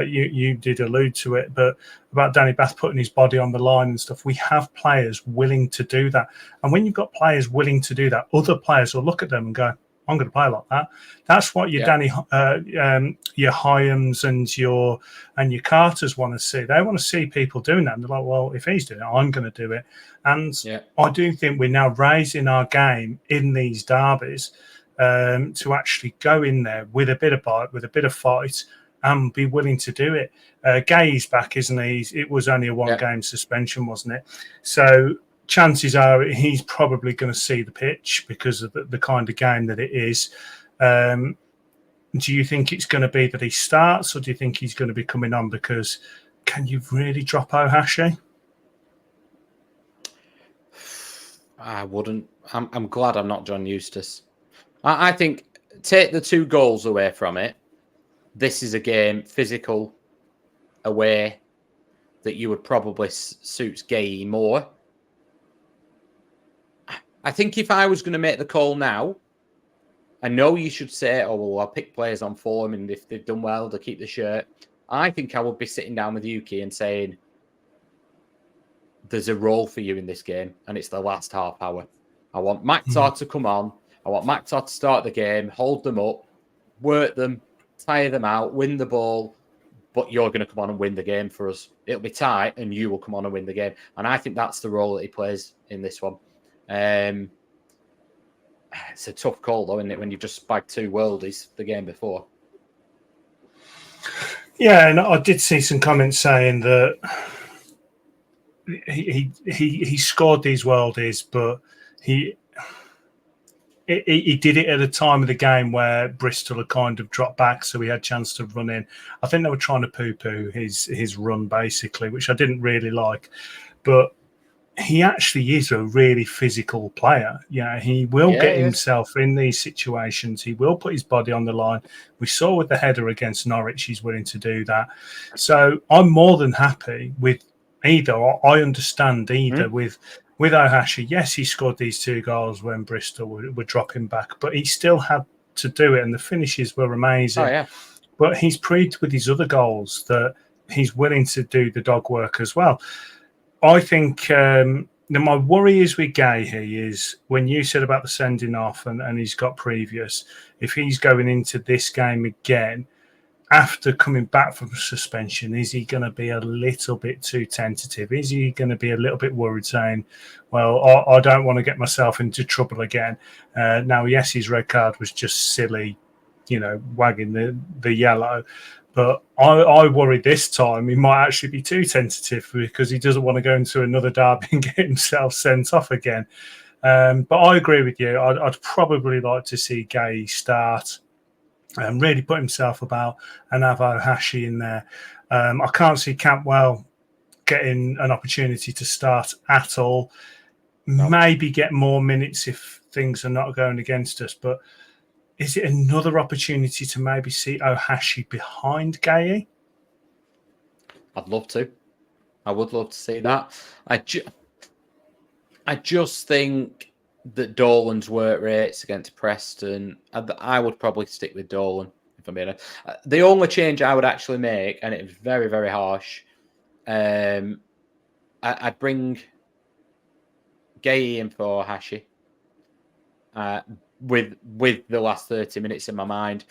you did allude to it, but about Danny Bath putting his body on the line and stuff, we have players willing to do that. And when you've got players willing to do that, other players will look at them and go, I'm going to play like that. That's what your Danny, your Hyams and your Carters want to see. They want to see people doing that. And they're like, well, if he's doing it, I'm going to do it. And I do think we're now raising our game in these derbies to actually go in there with a bit of bite, with a bit of fight, and be willing to do it. Gay's back, isn't he? It was only a one-game suspension, wasn't it? So chances are he's probably going to see the pitch because of the kind of game that it is. Do you think it's going to be that he starts, or do you think he's going to be coming on? Because can you really drop Ohashi? I wouldn't. I'm glad I'm not John Eustace. I think take the 2 goals away from it. This is a game, physical, away, that you would probably suit Gay more. I think if I was going to make the call now, I know you should say, oh, well, I'll pick players on form, and if they've done well, they'll keep the shirt. I think I would be sitting down with Yuki and saying, there's a role for you in this game, and it's the last half hour. I want Maktar to come on. I want Maktar to start the game, hold them up, work them, tire them out, win the ball, but you're going to come on and win the game for us. It'll be tight, and you will come on and win the game. And I think that's the role that he plays in this one. It's a tough call, though, isn't it, when you've just bagged 2 worldies the game before? Yeah, and I did see some comments saying that he scored these worldies, but he did it at a time of the game where Bristol had kind of dropped back, so he had a chance to run in. I think they were trying to poo-poo his run, basically, which I didn't really like. But he actually is a really physical player. Yeah, he will get himself in these situations. He will put his body on the line. We saw with the header against Norwich, he's willing to do that. So I'm more than happy with either. I understand either with Ohashi. Yes, he scored these 2 goals when Bristol were dropping back, but he still had to do it, and the finishes were amazing. Oh, yeah. But he's proved with his other goals that he's willing to do the dog work as well. I think my worry is with Gahey is when you said about the sending off and he's got previous, if he's going into this game again, after coming back from suspension, is he going to be a little bit too tentative? Is he going to be a little bit worried, saying, well, I don't want to get myself into trouble again? Now, yes, his red card was just silly, wagging the yellow. But I worry this time he might actually be too tentative because he doesn't want to go into another derby and get himself sent off again. But I agree with you. I'd probably like to see Gay start and really put himself about and have Ohashi in there. I can't see Campbell getting an opportunity to start at all. No. Maybe get more minutes if things are not going against us. But is it another opportunity to maybe see Ohashi behind Gay? I'd love to. I would love to see that. I just think that Dolan's work rates against Preston, I would probably stick with Dolan, if I'm being honest. The only change I would actually make, and it was very, very harsh, I'd bring Gay in for Hashi with the last 30 minutes in my mind,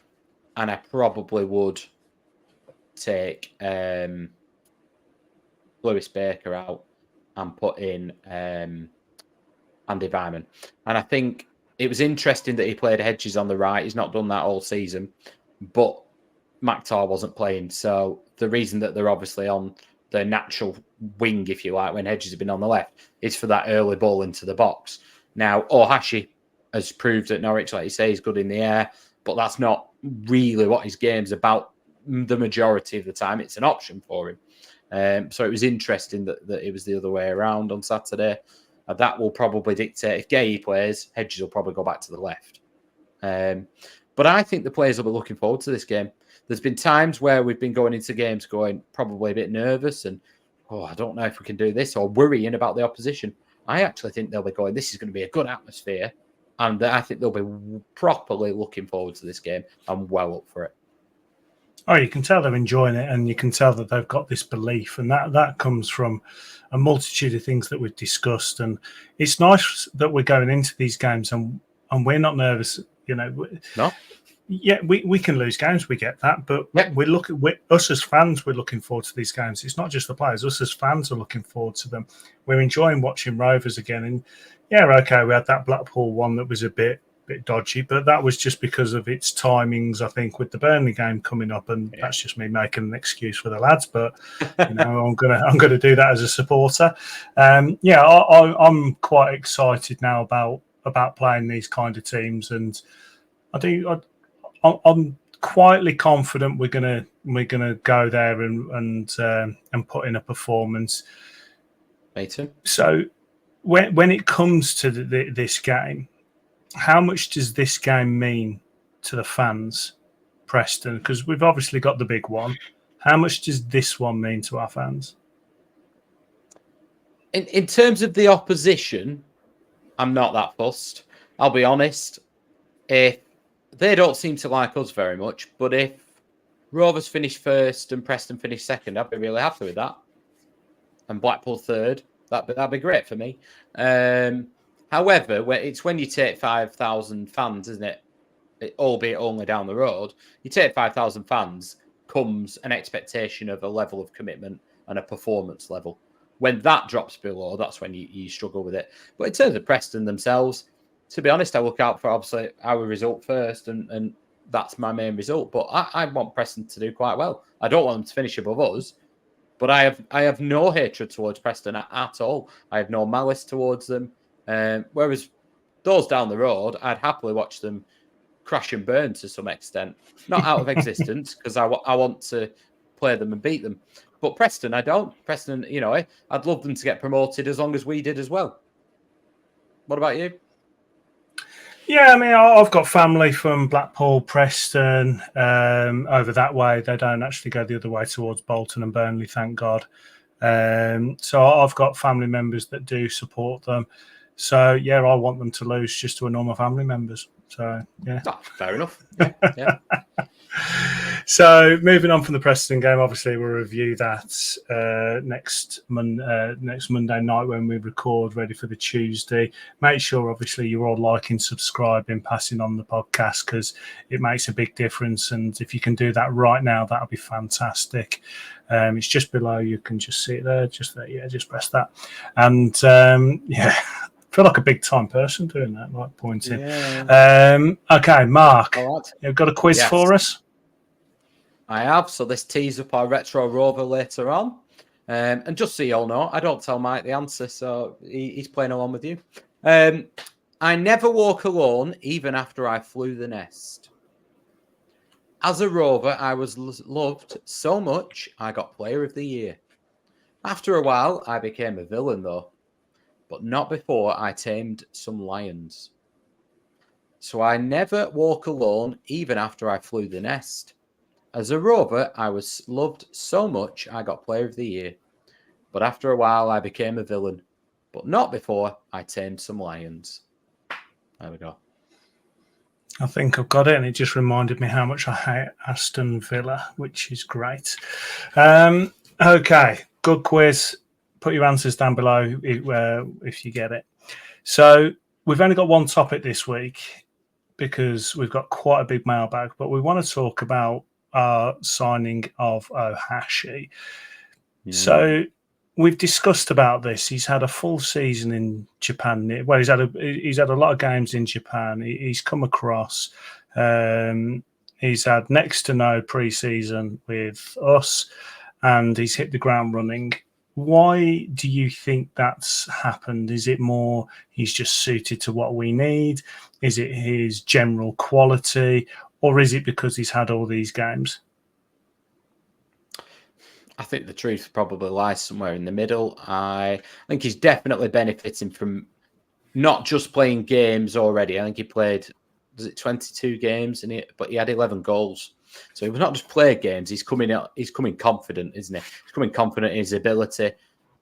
and I probably would take Lewis Baker out and put in Andy Vyman. And I think it was interesting that he played Hedges on the right. He's not done that all season, but McTar wasn't playing. So the reason that they're obviously on the natural wing, if you like, when Hedges have been on the left, is for that early ball into the box. Now, Ohashi has proved at Norwich, like you say, he's good in the air, but that's not really what his game's about the majority of the time. It's an option for him. So it was interesting that it was the other way around on Saturday. That will probably dictate if Gay plays, Hedges will probably go back to the left. But I think the players will be looking forward to this game. There's been times where we've been going into games going probably a bit nervous and, I don't know if we can do this, or worrying about the opposition. I actually think they'll be going, this is going to be a good atmosphere. And I think they'll be properly looking forward to this game and well up for it. Oh, you can tell they're enjoying it, and you can tell that they've got this belief, and that comes from a multitude of things that we've discussed. And it's nice that we're going into these games and we're not nervous. No. Yeah, we can lose games. We get that, but us as fans, we're looking forward to these games. It's not just the players. Us as fans are looking forward to them. We're enjoying watching Rovers again. And yeah, okay, we had that Blackpool one that was a bit dodgy, but that was just because of its timings, I think, with the Burnley game coming up, and that's just me making an excuse for the lads. But I'm gonna do that as a supporter. I'm quite excited now about playing these kind of teams, and I'm quietly confident we're gonna go there and put in a performance. Me too. So when it comes to this game, how much does this game mean to the fans, Preston? Because we've obviously got the big one. How much does this one mean to our fans? In terms of the opposition, I'm not that fussed. I'll be honest. If they don't seem to like us very much, but if Rovers finish first and Preston finish second, I'd be really happy with that. And Blackpool third, that'd be great for me. However, it's when you take 5,000 fans, isn't it? Albeit only down the road, you take 5,000 fans, comes an expectation of a level of commitment and a performance level. When that drops below, that's when you struggle with it. But in terms of Preston themselves, to be honest, I look out for obviously our result first, and that's my main result. But I want Preston to do quite well. I don't want them to finish above us. But I have no hatred towards Preston at all. I have no malice towards them. Whereas those down the road, I'd happily watch them crash and burn to some extent. Not out of existence, because I want to play them and beat them. But Preston, I don't. Preston, I'd love them to get promoted as long as we did as well. What about you? Yeah, I mean, I've got family from Blackpool, Preston, over that way. They don't actually go the other way towards Bolton and Burnley, thank God. So I've got family members that do support them. So, yeah, I want them to lose just to annoy my family members. So, yeah. Oh, fair enough. Yeah. So, moving on from the Preston game, obviously we'll review that next Monday night when we record, ready for the Tuesday. Make sure, obviously, you're all liking, subscribing, passing on the podcast, because it makes a big difference. And if you can do that right now, that'll be fantastic. It's just below. You can just see it there. Just there. Yeah, just press that. And, I feel like a big time person doing that, like pointing. Yeah. Okay, Mark, all right. You've got a quiz for us? I have. So this tees up our retro rover later on. And just so you all know, I don't tell Mike the answer, so he's playing along with you. I never walk alone, even after I flew the nest. As a rover, I was loved so much, I got Player of the Year. After a while, I became a villain, though. But not before I tamed some lions. So I never walk alone, even after I flew the nest. As a rover, I was loved so much, I got Player of the Year. But after a while, I became a villain. But not before I tamed some lions. There we go. I think I've got it, and it just reminded me how much I hate Aston Villa, which is great. Okay, good quiz. Put your answers down below if you get it. So we've only got one topic this week because we've got quite a big mailbag, but we want to talk about our signing of Ohashi. So we've discussed about this. He's had a full season in Japan. Well, he's had a lot of games in Japan. He's come across. He's had next to no pre-season with us, and he's hit the ground running. Why do you think that's happened? Is it more he's just suited to what we need? Is it his general quality? Or is it because he's had all these games? I think the truth probably lies somewhere in the middle. I think he's definitely benefiting from not just playing games already. I think he played, 22 games, but he had 11 goals. So he was not just playing games. He's coming confident, isn't he? He's coming confident in his ability.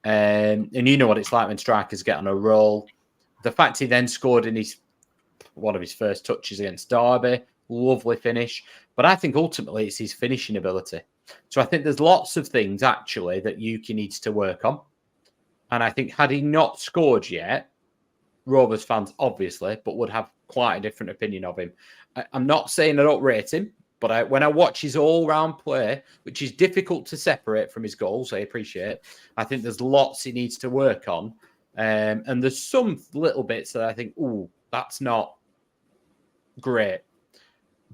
And you know what it's like when strikers get on a roll. The fact he then scored in one of his first touches against Derby, lovely finish. But I think ultimately it's his finishing ability. So I think there's lots of things actually that Yuki needs to work on. And I think had he not scored yet, Rovers fans obviously, but would have quite a different opinion of him. I'm not saying I don't rate him, but when I watch his all-round play, which is difficult to separate from his goals, I appreciate, I think there's lots he needs to work on. And there's some little bits that I think, that's not great.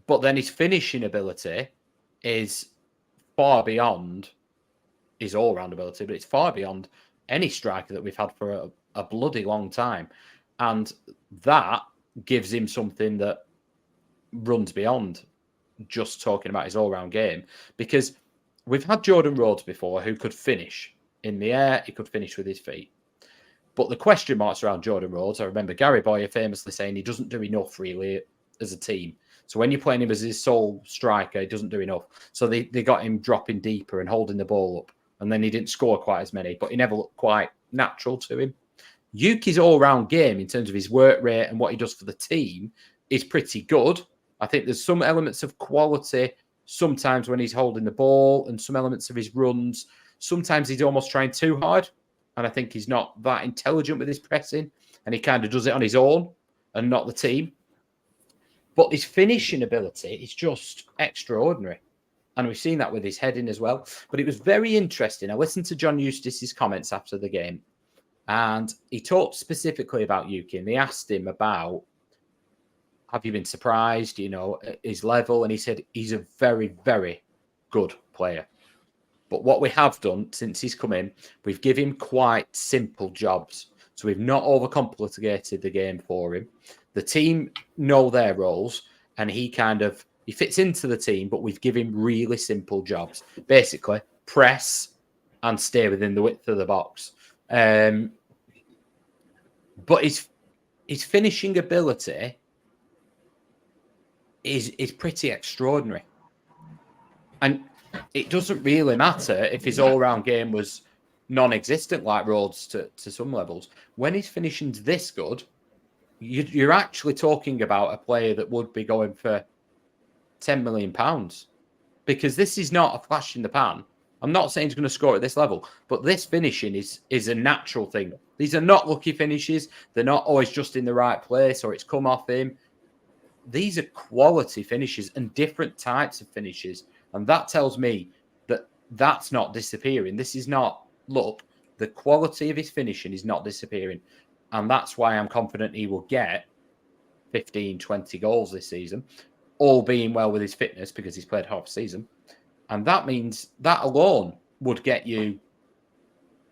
But then his finishing ability is far beyond his all-round ability, but it's far beyond any striker that we've had for a bloody long time. And that gives him something that runs beyond just talking about his all-round game, because we've had Jordan Rhodes before who could finish in the air, he could finish with his feet. But the question marks around Jordan Rhodes, I remember Gary Boyer famously saying he doesn't do enough really as a team. So when you're playing him as his sole striker, he doesn't do enough. So they got him dropping deeper and holding the ball up. And then he didn't score quite as many, but he never looked quite natural to him. Yuki's all-round game in terms of his work rate and what he does for the team is pretty good. I think there's some elements of quality sometimes when he's holding the ball and some elements of his runs. Sometimes he's almost trying too hard. And I think he's not that intelligent with his pressing. And he kind of does it on his own and not the team. But his finishing ability is just extraordinary. And we've seen that with his heading as well. But it was very interesting. I listened to John Eustace's comments after the game. And he talked specifically about Yuki. And they asked him about, have you been surprised, his level? And he said he's a very, very good player. But what we have done since he's come in, we've given him quite simple jobs. So we've not overcomplicated the game for him. The team know their roles, and he fits into the team, but we've given him really simple jobs. Basically, press and stay within the width of the box. But his finishing ability is pretty extraordinary. And it doesn't really matter if his all-round game was non-existent like Rhodes to some levels. When his finishing's this good, you're actually talking about a player that would be going for £10 million, because this is not a flash in the pan. I'm not saying he's going to score at this level, but this finishing is a natural thing. These are not lucky finishes. They're not always just in the right place or it's come off him. These are quality finishes and different types of finishes. And that tells me that that's not disappearing. This is not, look, the quality of his finishing is not disappearing. And that's why I'm confident he will get 15, 20 goals this season, all being well with his fitness because he's played half a season. And that means that alone would get you,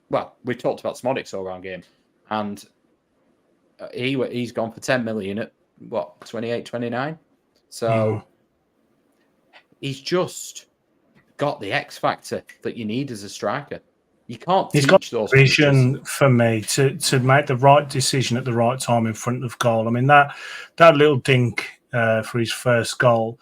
well, we talked about Smodic's all-round game, and he's gone for 10 million at, 28, 29? So he's just got the X factor that you need as a striker. You can't He's teach got those vision finishes. for me to make the right decision at the right time in front of goal. I mean, that little dink for his first goal,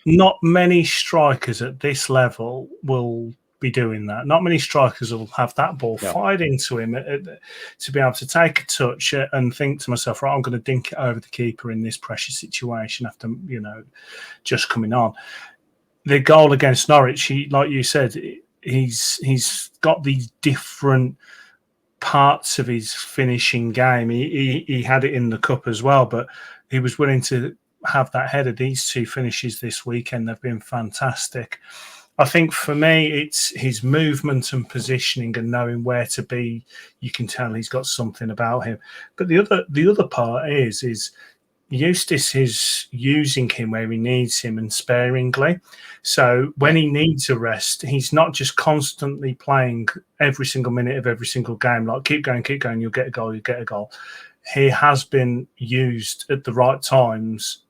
not many strikers at this level will be doing that. Not many strikers will have that ball fired into him to be able to take a touch and think to myself, right, I'm going to dink it over the keeper in this pressure situation after, just coming on. The goal against Norwich, like you said, he's got these different parts of his finishing game. He had it in the cup as well, but he was willing to have that header. These two finishes this weekend, they've been fantastic. I think for me, it's his movement and positioning and knowing where to be. You can tell he's got something about him. But the other part is Eustace is using him where he needs him and sparingly. So when he needs a rest, he's not just constantly playing every single minute of every single game, like keep going, you'll get a goal. He has been used at the right times,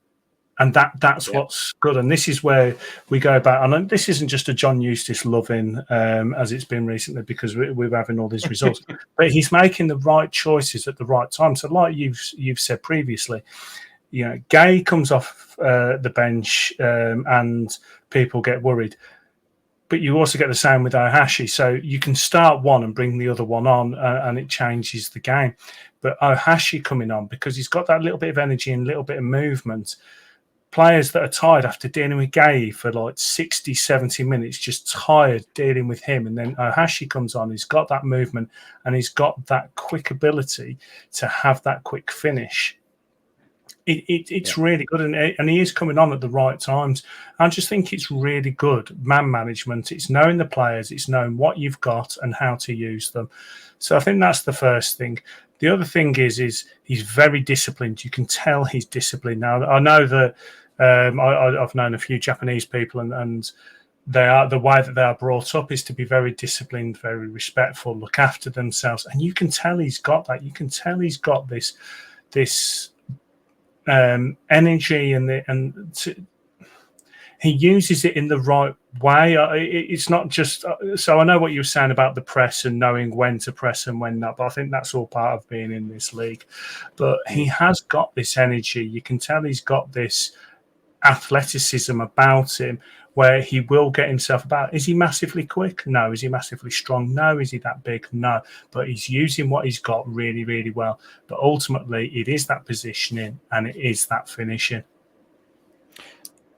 and that's what's good. And this is where we go back. And this isn't just a John Eustace loving, as it's been recently, because we're having all these results. But he's making the right choices at the right time. So like you've said previously, Gay comes off the bench and people get worried. But you also get the same with Ohashi. So you can start one and bring the other one on and it changes the game. But Ohashi coming on, because he's got that little bit of energy and a little bit of movement, players that are tired after dealing with Gay for like 60, 70 minutes, just tired dealing with him. And then Ohashi comes on, he's got that movement and he's got that quick ability to have that quick finish. It's really good, and he is coming on at the right times. I just think it's really good man management. It's knowing the players, it's knowing what you've got and how to use them. So I think that's the first thing. The other thing is he's very disciplined. You can tell he's disciplined. Now I know that I've known a few Japanese people, and they are, the way that they are brought up is to be very disciplined, very respectful, look after themselves, and you can tell he's got that. You can tell he's got this energy he uses it in the right way. It's not just so I know what you were saying about the press and knowing when to press and when not, but I think that's all part of being in this league. But he has got this energy. You can tell he's got this athleticism about him where he will get himself about. Is he massively quick? No. Is he massively strong? No. Is he that big? No. But he's using what he's got really, really well. But ultimately, it is that positioning and it is that finishing.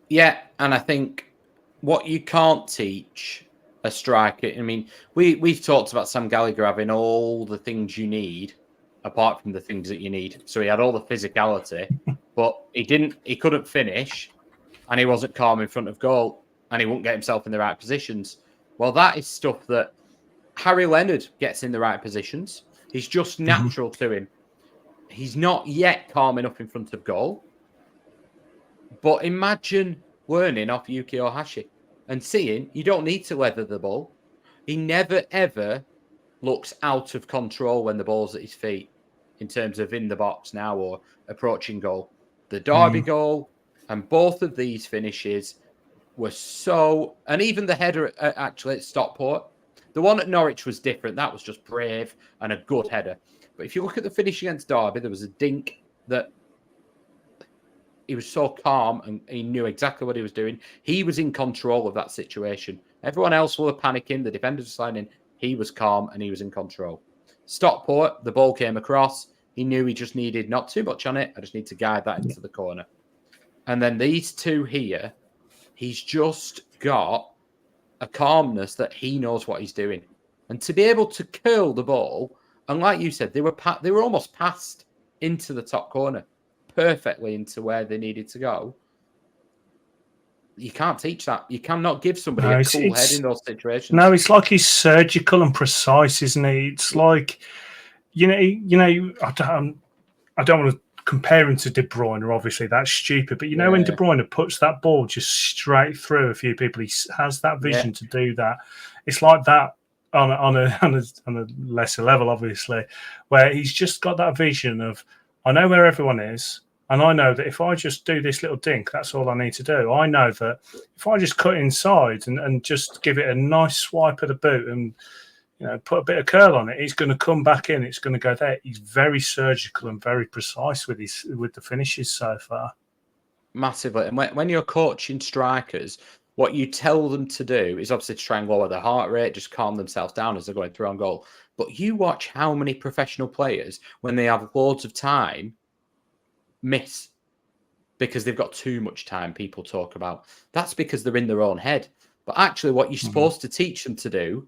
Yeah, and I think what you can't teach a striker, I mean, we've talked about Sam Gallagher having all the things you need, apart from the things that you need. So he had all the physicality, but he couldn't finish, and he wasn't calm in front of goal, and he wouldn't get himself in the right positions. Well, that is stuff that Harry Leonard gets in the right positions. He's just natural to him. He's not yet calm enough in front of goal. But imagine learning off Yuki Ohashi and seeing you don't need to leather the ball. He never, ever looks out of control when the ball's at his feet in terms of in the box now or approaching goal. The Derby goal and both of these finishes were so... And even the header, actually, at Stockport. The one at Norwich was different. That was just brave and a good header. But if you look at the finish against Derby, there was a dink that he was so calm and he knew exactly what he was doing. He was in control of that situation. Everyone else were panicking. The defenders were sliding in. He was calm and he was in control. Stockport, the ball came across. He knew he just needed not too much on it. I just need to guide that into the corner. And then these two here, he's just got a calmness that he knows what he's doing. And to be able to curl the ball, and like you said, they were almost passed into the top corner, perfectly into where they needed to go. You can't teach that. You cannot give somebody a cool head in those situations. No, it's like he's surgical and precise, isn't he? It's like, you know, I don't want to compare him to De Bruyne, obviously that's stupid. But when De Bruyne puts that ball just straight through a few people, he has that vision to do that. It's like that on a lesser level, obviously, where he's just got that vision of, I know where everyone is. And I know that if I just do this little dink, that's all I need to do. I know that if I just cut inside and just give it a nice swipe of the boot and put a bit of curl on it, he's going to come back in. It's going to go there. He's very surgical and very precise with the finishes so far. Massively. And when you're coaching strikers, what you tell them to do is obviously to try and lower their heart rate, just calm themselves down as they're going through on goal. But you watch how many professional players, when they have loads of time, miss because they've got too much time. People talk about that's because they're in their own head. But actually, what you're supposed to teach them to do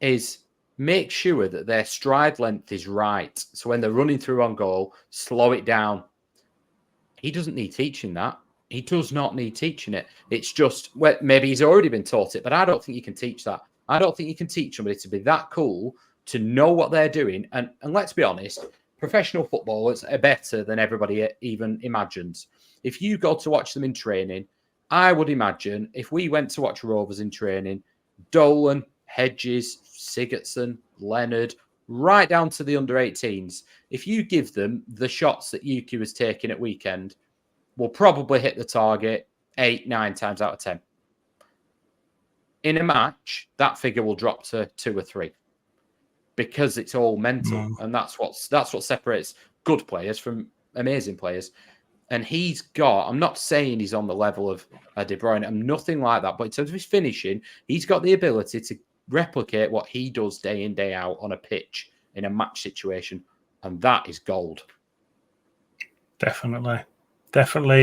is make sure that their stride length is right. So when they're running through on goal, slow it down. He doesn't need teaching that. He does not need teaching it. It's just, well, maybe he's already been taught it, but I don't think you can teach that. I don't think you can teach somebody to be that cool, to know what they're doing. And let's be honest, professional footballers are better than everybody even imagines. If you go to watch them in training, I would imagine if we went to watch Rovers in training, Dolan, Hedges, Sigurdsson, Leonard, right down to the under-18s, if you give them the shots that Yuki was taking at weekend, will probably hit the target 8-9 times out of 10. In a match, that figure will drop to 2 or 3 because it's all mental, and that's what separates good players from amazing players. And he's got, I'm not saying he's on the level of De Bruyne, I'm nothing like that, but in terms of his finishing, he's got the ability to replicate what he does day in, day out on a pitch in a match situation, and that is gold. Definitely.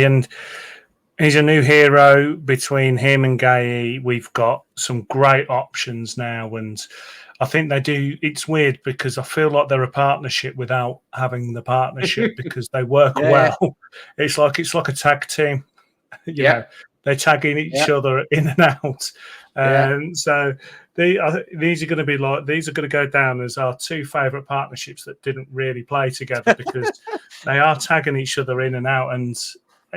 And he's a new hero. Between him and Gay, we've got some great options now, and I think they do. It's weird because I feel like they're a partnership without having the partnership because they work well. It's like a tag team. You know, they're tagging each other in and out. So these are going to go down as our 2 favourite partnerships that didn't really play together because they are tagging each other in and out. And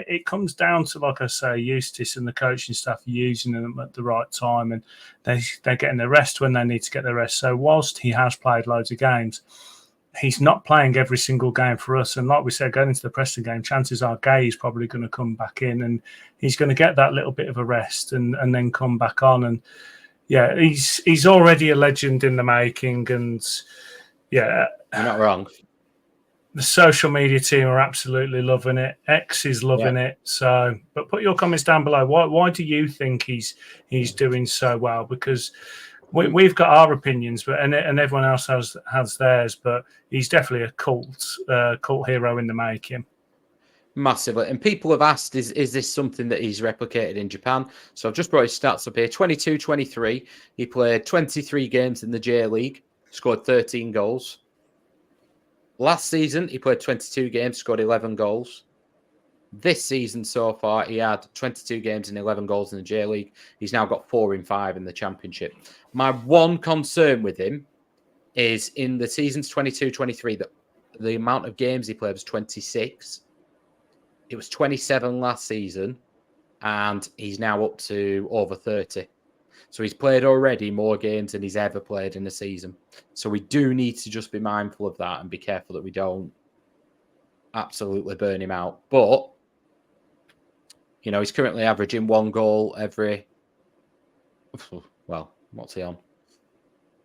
it comes down to, like I say, Eustace and the coaching staff using them at the right time, and they're getting their rest when they need to get their rest. So whilst he has played loads of games, he's not playing every single game for us. And like we said, going into the Preston game, chances are Gay is probably going to come back in and he's going to get that little bit of a rest and then come back on. And he's already a legend in the making. And you're not wrong. The social media team are absolutely loving it. X is loving it. So, but put your comments down below. Why do you think he's doing so well? Because we've got our opinions, but and everyone else has theirs. But he's definitely a cult hero in the making. Massively. And people have asked, is this something that he's replicated in Japan? So I've just brought his stats up here. 22-23. He played 23 games in the J League, scored 13 goals. Last season, he played 22 games, scored 11 goals. This season so far, he had 22 games and 11 goals in the J League. He's now got 4 in 5 in the Championship. My one concern with him is in the seasons 22-23, that the amount of games he played was 26. It was 27 last season, and he's now up to over 30. So he's played already more games than he's ever played in a season. So we do need to just be mindful of that and be careful that we don't absolutely burn him out. But, you know, he's currently averaging 1 goal every... Well, what's he on?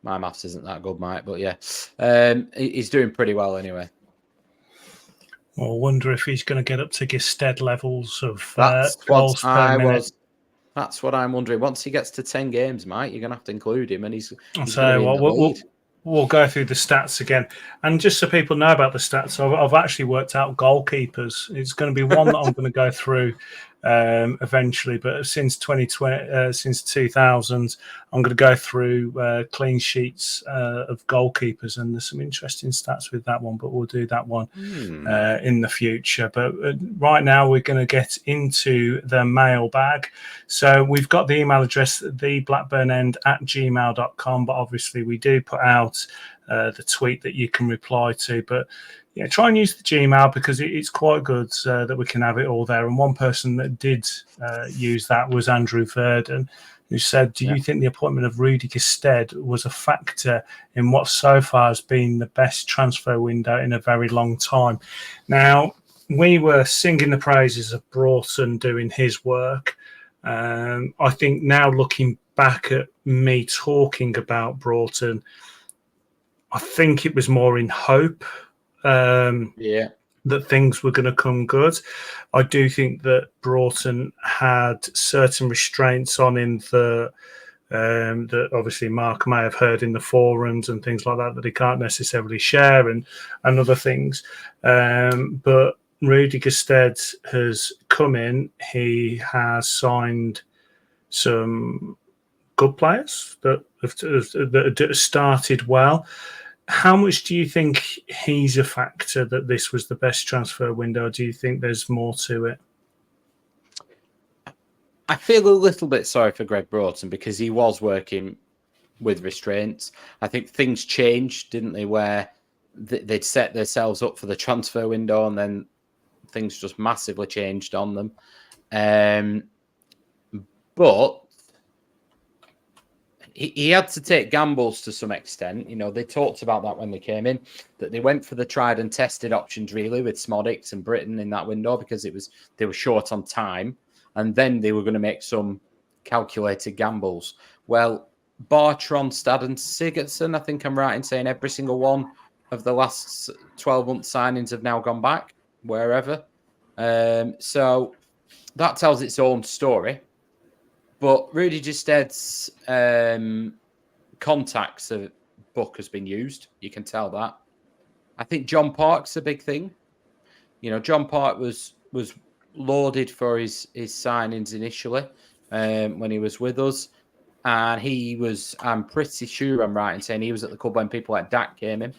My maths isn't that good, Mike, but yeah. He's doing pretty well anyway. Well, I wonder if he's going to get up to Gestead levels of That's goals per minute. That's what I'm wondering. Once he gets to 10 games, Mike, you're going to have to include him, and he's So we'll go through the stats again. And just so people know about the stats, I've actually worked out goalkeepers. It's going to be one that I'm going to go through eventually. But since 2020, since 2000, I'm going to go through clean sheets of goalkeepers, and there's some interesting stats with that one. But we'll do that one in the future. But right now, we're going to get into the mailbag. So we've got the email address, theblackburnend@gmail.com. But obviously, we do put out the tweet that you can reply to. But yeah, try and use the Gmail because it's quite good that we can have it all there. And one person that did use that was Andrew Verdon, who said, do you think the appointment of Rudy Gestead was a factor in what so far has been the best transfer window in a very long time? Now, we were singing the praises of Broughton doing his work. I think now looking back at me talking about Broughton, I think it was more in hope that things were going to come good. I do think that Broughton had certain restraints on him that obviously Mark may have heard in the forums and things like that he can't necessarily share and other things. But Rudy Gestead has come in. He has signed some good players that have started well. How much do you think he's a factor that this was the best transfer window? Or do you think there's more to it? I feel a little bit sorry for Greg Broughton because he was working with restraints. I think things changed, didn't they, where they'd set themselves up for the transfer window and then things just massively changed on them. But he had to take gambles to some extent. You know, they talked about that when they came in, that they went for the tried and tested options really with Smodics and Britain in that window because they were short on time, and then they were going to make some calculated gambles. Well, Bartron, Stad and Sigurdsson, I think I'm right in saying every single one of the last 12-month signings have now gone back, wherever. So that tells its own story. But Rudy Gestead's contacts book has been used. You can tell that. I think John Park's a big thing. You know, John Park was lauded for his signings initially when he was with us. And he was, I'm pretty sure I'm right in saying he was at the club when people like Dak came in.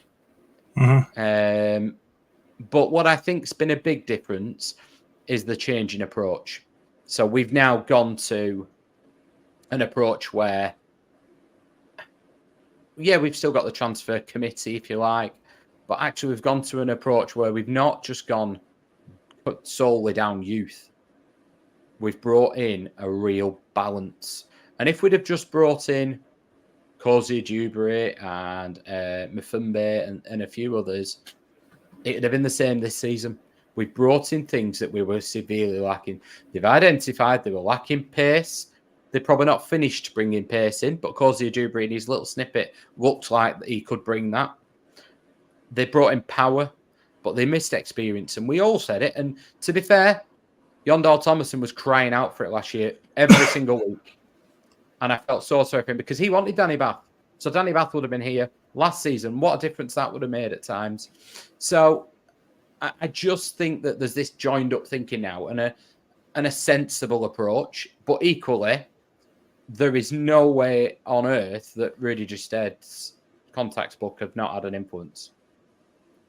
Mm-hmm. But what I think's been a big difference is the change in approach. So we've now gone to an approach where, we've still got the transfer committee, if you like, but actually we've gone to an approach where we've not just gone put solely down youth. We've brought in a real balance. And if we'd have just brought in Kozia Dewberry and Mfumbe and a few others, it would have been the same this season. We brought in things that we were severely lacking. They've identified they were lacking pace. They're probably not finished bringing pace in, but Kozia Dewberry in his little snippet looked like he could bring that. They brought in power, but they missed experience. And we all said it. And to be fair, Yondal Thomason was crying out for it last year, every single week. And I felt so sorry for him because he wanted Danny Bath. So Danny Bath would have been here last season. What a difference that would have made at times. So I just think that there's this joined up thinking now and a sensible approach. But equally, there is no way on earth that Rudy Gestead's contacts book have not had an influence.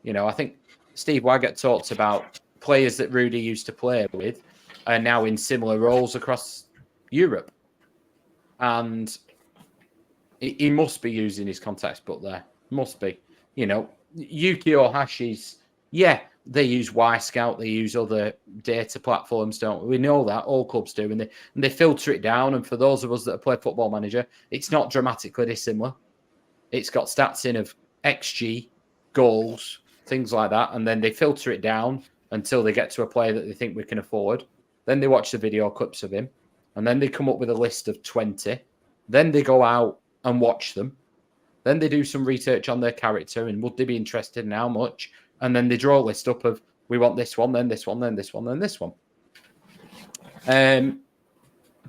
You know, I think Steve Waggett talks about players that Rudy used to play with are now in similar roles across Europe. And he must be using his contacts book there. Must be. You know, Yuki Ohashi's, they use Y-Scout, they use other data platforms, don't we? We know that, all clubs do, and they filter it down. And for those of us that play Football Manager, it's not dramatically dissimilar. It's got stats in of XG, goals, things like that, and then they filter it down until they get to a player that they think we can afford. Then they watch the video clips of him, and then they come up with a list of 20. Then they go out and watch them. Then they do some research on their character and would they be interested in how much? And then they draw a list up of, we want this one, then this one, then this one, then this one.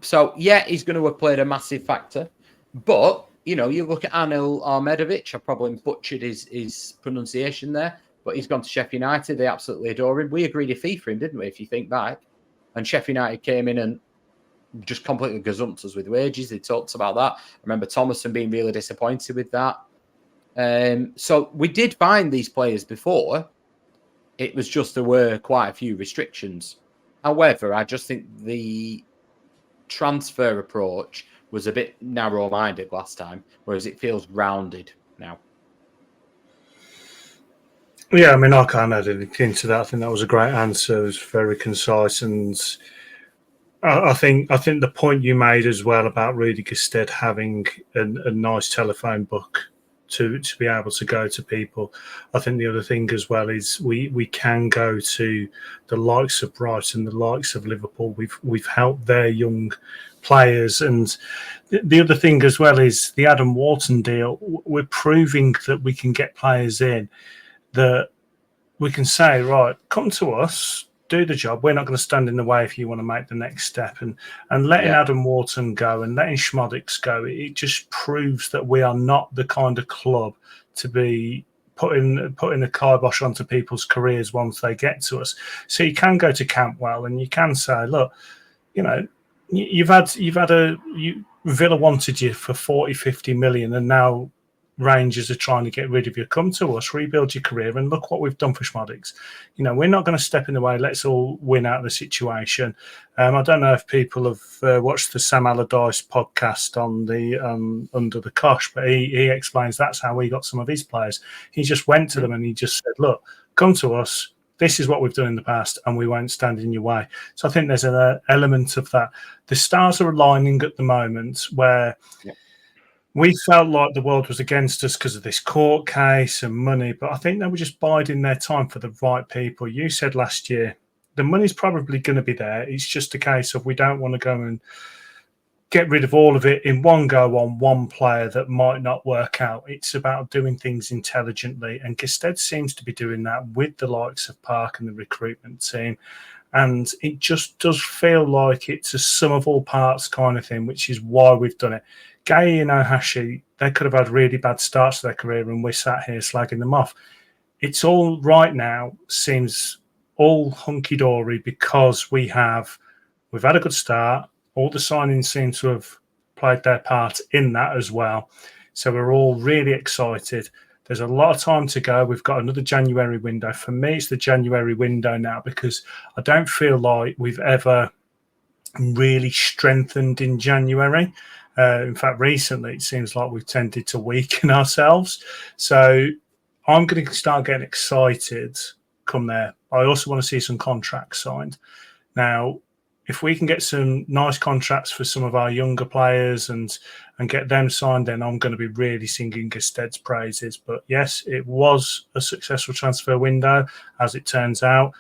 So, yeah, he's going to have played a massive factor. But, you know, you look at Anil Ahmedovich, I probably butchered his pronunciation there, but he's gone to Sheffield United. They absolutely adore him. We agreed a fee for him, didn't we, if you think back? And Sheffield United came in and just completely gazumped us with wages. They talked about that. I remember Thomason being really disappointed with that. So we did find these players before. It was just there were quite a few restrictions. However, I just think the transfer approach was a bit narrow-minded last time, whereas it feels rounded now. Yeah, I mean, I can't add anything to that. I think that was a great answer. It was very concise, and I think the point you made as well about Rudy Gestede having a nice telephone book to be able to go to people. I think the other thing as well is we can go to the likes of Brighton, the likes of Liverpool. We've helped their young players, and the other thing as well is the Adam Wharton deal. We're proving that we can get players in that we can say, right, come to us, do the job. We're not going to stand in the way if you want to make the next step. And letting Adam Wharton go and letting Schmodix go, it just proves that we are not the kind of club to be putting a kibosh onto people's careers once they get to us. So you can go to Campwell and you can say, look, you know, Villa wanted you for 40, 50 million, and now Rangers are trying to get rid of you. Come to us, rebuild your career, and look what we've done for Schmodix. You know, we're not going to step in the way. Let's all win out of the situation. I don't know if people have watched the Sam Allardyce podcast on the Under the Cosh, but he explains that's how he got some of his players. He just went to them and he just said, look, come to us. This is what we've done in the past, and we won't stand in your way. So I think there's an element of that. The stars are aligning at the moment where we felt like the world was against us because of this court case and money, but I think they were just biding their time for the right people. You said last year, the money's probably going to be there. It's just a case of we don't want to go and get rid of all of it in one go on one player that might not work out. It's about doing things intelligently, and Gestede seems to be doing that with the likes of Park and the recruitment team. And it just does feel like it's a sum of all parts kind of thing, which is why we've done it. Gay and Ohashi, they could have had really bad starts to their career, and we're sat here slagging them off. It's all right now, seems all hunky-dory because we've had a good start. All the signings seem to have played their part in that as well. So we're all really excited. There's a lot of time to go. We've got another January window. For me, it's the January window now because I don't feel like we've ever really strengthened in January. In fact, recently, it seems like we've tended to weaken ourselves. So I'm going to start getting excited come there. I also want to see some contracts signed. Now, if we can get some nice contracts for some of our younger players and get them signed, then I'm going to be really singing Gestede's praises. But yes, it was a successful transfer window, as it turns out.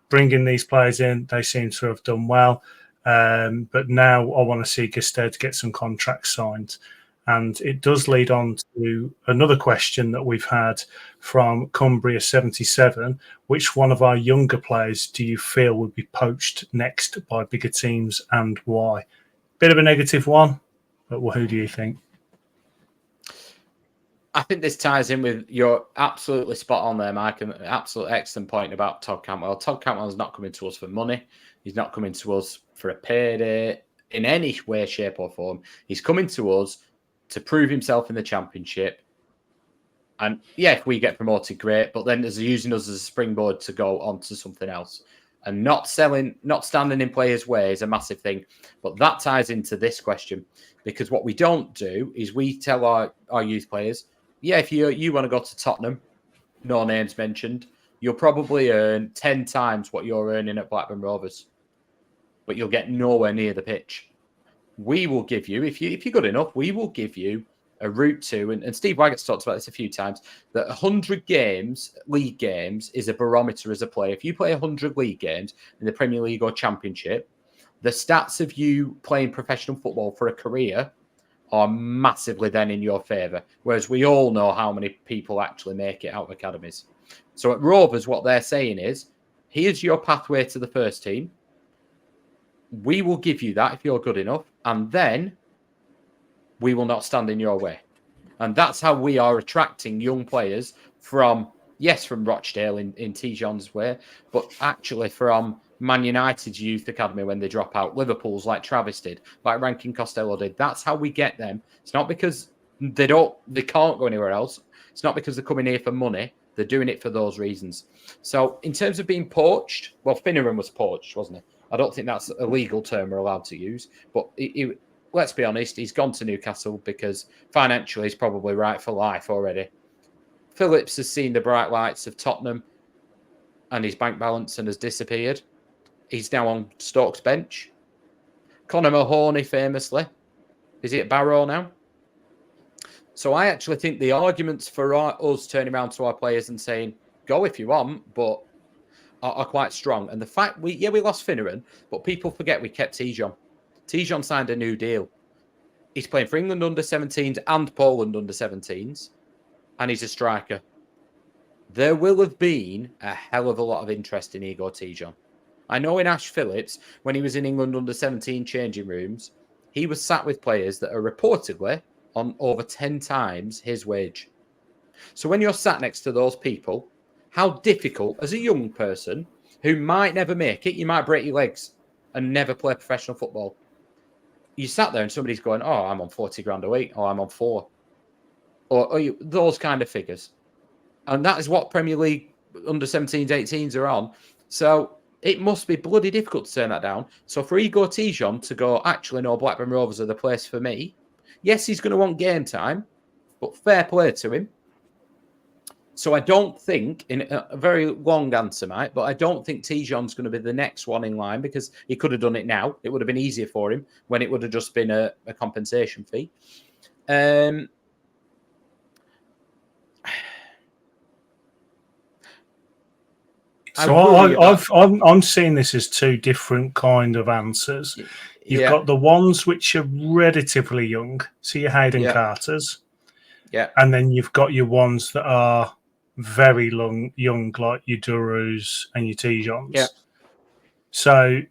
Bringing these players in, they seem to have done well. But now I want to see Gestede get some contracts signed. And it does lead on to another question that we've had from Cumbria77. Which one of our younger players do you feel would be poached next by bigger teams and why? Bit of a negative one, but who do you think? I think this ties in with your absolutely spot on there, Mike, and an absolute excellent point about Todd Cantwell. Todd Cantwell's not coming to us for money. He's not coming to us for a payday in any way, shape or form. He's coming to us to prove himself in the Championship. And yeah, if we get promoted, great. But then there's using us as a springboard to go on to something else. And not standing in players' way is a massive thing. But that ties into this question. Because what we don't do is we tell our youth players, yeah, if you want to go to Tottenham, no names mentioned, you'll probably earn 10 times what you're earning at Blackburn Rovers, but you'll get nowhere near the pitch. We will give you, if you're good enough, we will give you a route to, and Steve Waggett's talked about this a few times, that 100 games, league games, is a barometer as a player. If you play 100 league games in the Premier League or Championship, the stats of you playing professional football for a career are massively then in your favour, whereas we all know how many people actually make it out of academies. So at Rovers, what they're saying is, here's your pathway to the first team. We will give you that if you're good enough, and then we will not stand in your way. And that's how we are attracting young players from Rochdale in T-John's way, but actually from Man United's youth academy when they drop out, Liverpool's like Travis did, like Rankin Costello did. That's how we get them. It's not because they can't go anywhere else. It's not because they're coming here for money. They're doing it for those reasons. So in terms of being poached, well, Finneran was poached, wasn't he? I don't think that's a legal term we're allowed to use, but let's be honest, he's gone to Newcastle because financially he's probably right for life already. Phillips has seen the bright lights of Tottenham and his bank balance and has disappeared. He's now on Stoke's bench. Conor Mahoney, famously, is he at Barrow now? So I actually think the arguments for us turning around to our players and saying, go if you want, but are quite strong. And the fact we lost Finneran, but people forget we kept T-John. T-John signed a new deal. He's playing for England under-17s and Poland under-17s, and he's a striker. There will have been a hell of a lot of interest in Igor T-John. I know in Ash Phillips, when he was in England under-17 changing rooms, he was sat with players that are reportedly on over 10 times his wage. So when you're sat next to those people, how difficult, as a young person who might never make it, you might break your legs and never play professional football. You sat there and somebody's going, oh, I'm on 40 grand a week, or I'm on 4. Or those kind of figures. And that is what Premier League under-17s, 18s are on. So it must be bloody difficult to turn that down. So for Igor T-John to go, actually, no, Blackburn Rovers are the place for me. Yes, he's going to want game time, but fair play to him. So I don't think, in a very long answer, Mike, but I don't think T-John's going to be the next one in line because he could have done it now. It would have been easier for him when it would have just been a compensation fee. So I'm seeing this as two different kind of answers. You've got the ones which are relatively young, so your Hayden Carters. Yeah. And then you've got your ones that are very young, like your Durus and your T-Johns. Yeah. So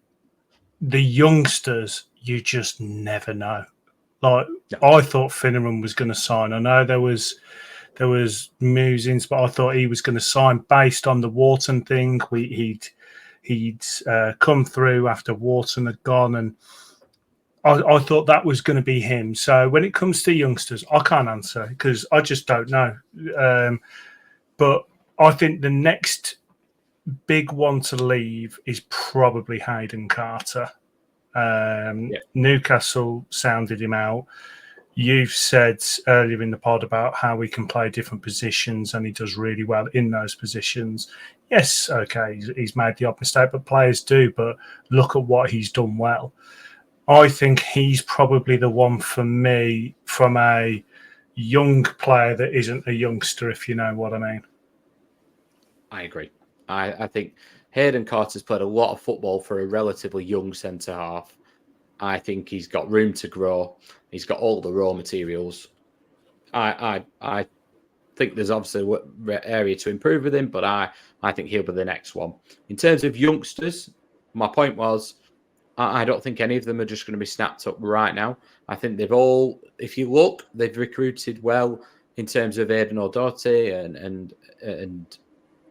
the youngsters, you just never know. Like, I thought Finneran was going to sign. I know there was musings, but I thought he was going to sign based on the Wharton thing. He'd come through after Wharton had gone, and I thought that was going to be him. So when it comes to youngsters, I can't answer because I just don't know. But I think the next big one to leave is probably Hayden Carter. Newcastle sounded him out. You've said earlier in the pod about how he can play different positions and he does really well in those positions. Yes, okay, he's made the odd mistake, but players do. But look at what he's done well. I think he's probably the one for me from a young player that isn't a youngster, if you know what I mean. I agree. I think Hayden Carter's played a lot of football for a relatively young centre-half. I think he's got room to grow. He's got all the raw materials. I think there's obviously an area to improve with him, but I think he'll be the next one. In terms of youngsters, my point was, I don't think any of them are just going to be snapped up right now. I think they've all, if you look, they've recruited well in terms of Aidan O'Doherty and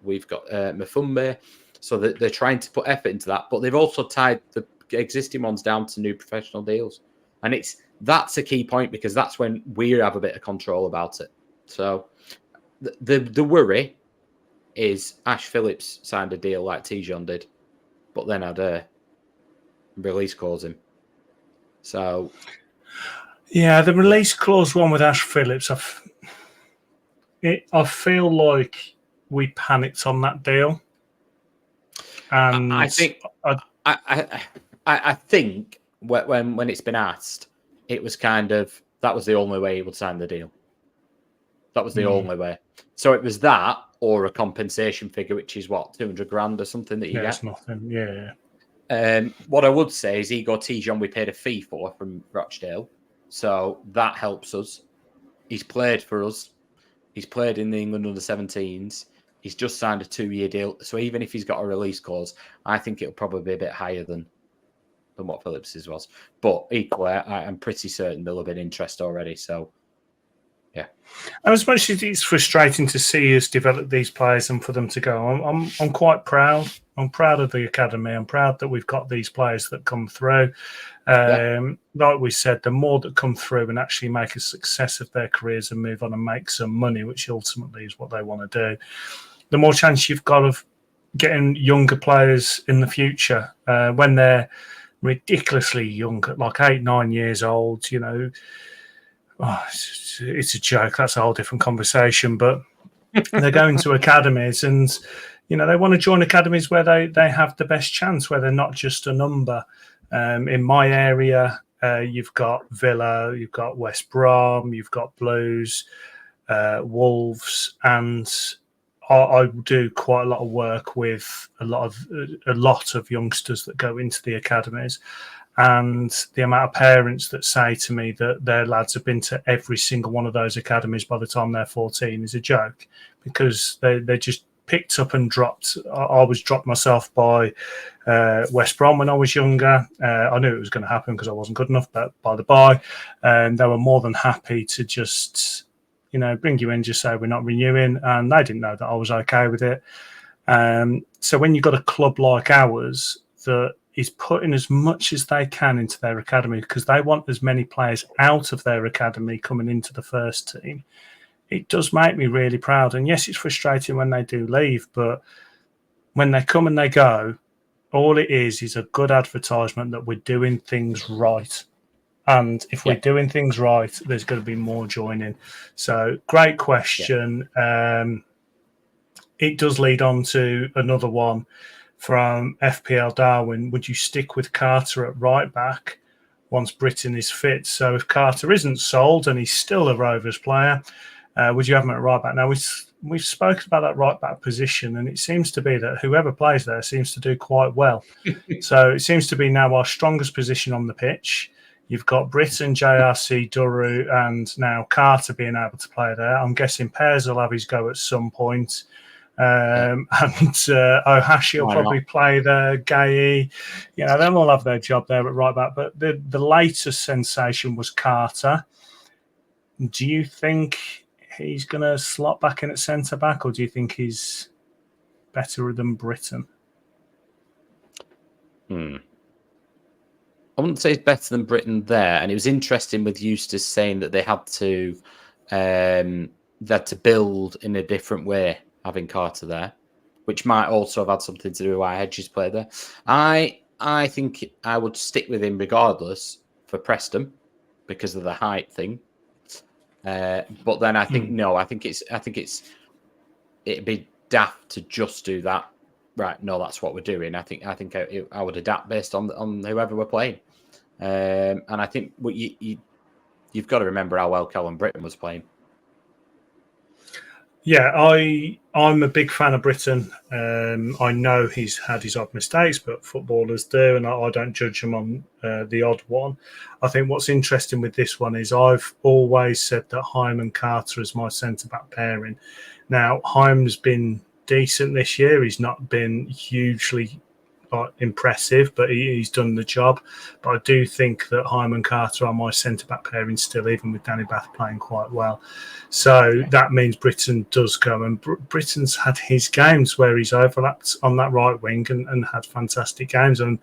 we've got Mafumbe. So they're trying to put effort into that, but they've also tied the existing ones down to new professional deals. And that's a key point because that's when we have a bit of control about it. So the worry is Ash Phillips signed a deal like T-John did, but then had a release clause him. So yeah, the release clause one with Ash Phillips, I feel like we panicked on that deal. And I think I think when it's been asked, it was kind of that was the only way he would sign the deal. That was the only way. So it was that or a compensation figure, which is what, 200 grand or something that you get. It's nothing. Yeah. What I would say is Igor Tijon we paid a fee for from Rochdale, so that helps us. He's played for us. He's played in the England under-17s. He's just signed a 2-year deal. So even if he's got a release clause, I think it'll probably be a bit higher than what Phillips's was. But equally, I'm pretty certain there'll have been interest already. So, yeah. And as much as it's frustrating to see us develop these players and for them to go, I'm quite proud. I'm proud of the academy. I'm proud that we've got these players that come through. Like we said, the more that come through and actually make a success of their careers and move on and make some money, which ultimately is what they want to do, the more chance you've got of getting younger players in the future when they're ridiculously young, like 8-9 years old. You know, it's a joke. That's a whole different conversation. But they're going to academies and, you know, they want to join academies where they have the best chance, where they're not just a number. In my area, you've got Villa, you've got West Brom, you've got Blues, Wolves, and I do quite a lot of work with a lot of youngsters that go into the academies, and the amount of parents that say to me that their lads have been to every single one of those academies by the time they're 14 is a joke, because they just picked up and dropped. I was dropped myself by West Brom when I was younger. I knew it was going to happen because I wasn't good enough, but by the by, they were more than happy to just, you know, bring you in, just say we're not renewing, and they didn't know that I was okay with it. So when you've got a club like ours that is putting as much as they can into their academy because they want as many players out of their academy coming into the first team, it does make me really proud. And yes, it's frustrating when they do leave, but when they come and they go, all it is a good advertisement that we're doing things right. And if we're doing things right, there's going to be more joining. So great question. It does lead on to another one from FPL Darwin. Would you stick with Carter at right back once Britton is fit? So if Carter isn't sold and he's still a Rovers player, would you have him at right back? Now, we've spoken about that right back position, and it seems to be that whoever plays there seems to do quite well. So it seems to be now our strongest position on the pitch. You've got Britton, JRC, Duru, and now Carter being able to play there. I'm guessing Pears will have his go at some point. And Ohashi will probably play there, Gay. You know, they'll all have their job there at right back. But the latest sensation was Carter. Do you think he's going to slot back in at centre back, or do you think he's better than Britton? I wouldn't say he's better than Britton there. And it was interesting with Eustace saying that they had to build in a different way, having Carter there, which might also have had something to do with why Hedges played there. I think I would stick with him regardless for Preston because of the height thing. But then I think it'd be daft to just do that. Right? No, that's what we're doing. I think I would adapt based on whoever we're playing. And I think what you've got to remember how well Callum Britton was playing. Yeah, I'm a big fan of Britton. I know he's had his odd mistakes, but footballers do, and I don't judge him on the odd one. I think what's interesting with this one is I've always said that Heim and Carter is my centre-back pairing. Now, Heim's been decent this year. He's not been hugely impressive, but he's done the job. But I do think that Heim and Carter are my centre-back pairing still, even with Danny Bath playing quite well. So that means Britton does come, and Britton's had his games where he's overlapped on that right wing and had fantastic games. And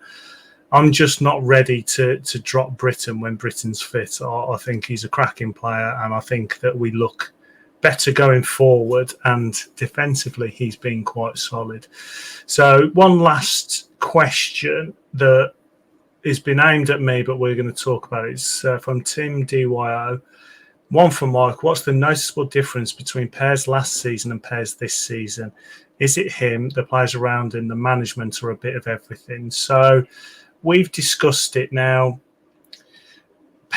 I'm just not ready to drop Britton when Britton's fit. I think he's a cracking player, and I think that we look better going forward, and defensively he's been quite solid. So one last question that has been aimed at me, but we're going to talk about it. It's from Tim DYO. One for Mike. What's the noticeable difference between Pears last season and Pears this season? Is it him, the players around him, the management, or a bit of everything? So we've discussed it now.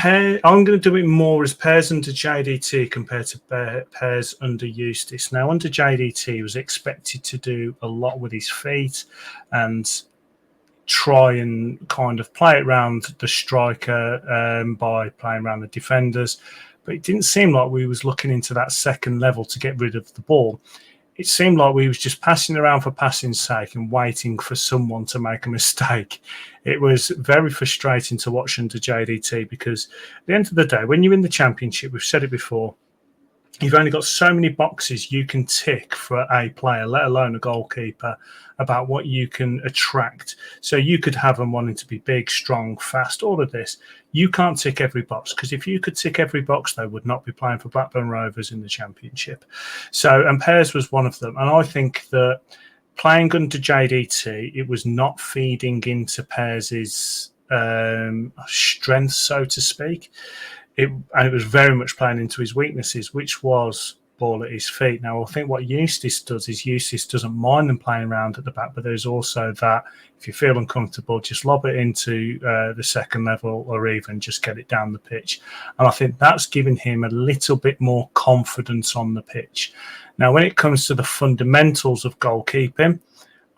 I'm going to do it more as Pears under JDT compared to Pears under Eustace. Now, under JDT, he was expected to do a lot with his feet and try and kind of play it around the striker by playing around the defenders. But it didn't seem like we was looking into that second level to get rid of the ball. It seemed like we was just passing around for passing's sake and waiting for someone to make a mistake. It was very frustrating to watch under JDT because at the end of the day, when you're in the Championship, we've said it before, you've only got so many boxes you can tick for a player, let alone a goalkeeper, about what you can attract. So you could have them wanting to be big, strong, fast, all of this. You can't tick every box because if you could tick every box, they would not be playing for Blackburn Rovers in the Championship. So, and Pears was one of them. And I think that playing under JDT, it was not feeding into Pears's strength, so to speak. And it was very much playing into his weaknesses, which was ball at his feet. Now, I think what Eustace does is Eustace doesn't mind them playing around at the back, but there's also that if you feel uncomfortable, just lob it into the second level or even just get it down the pitch. And I think that's given him a little bit more confidence on the pitch. Now, when it comes to the fundamentals of goalkeeping,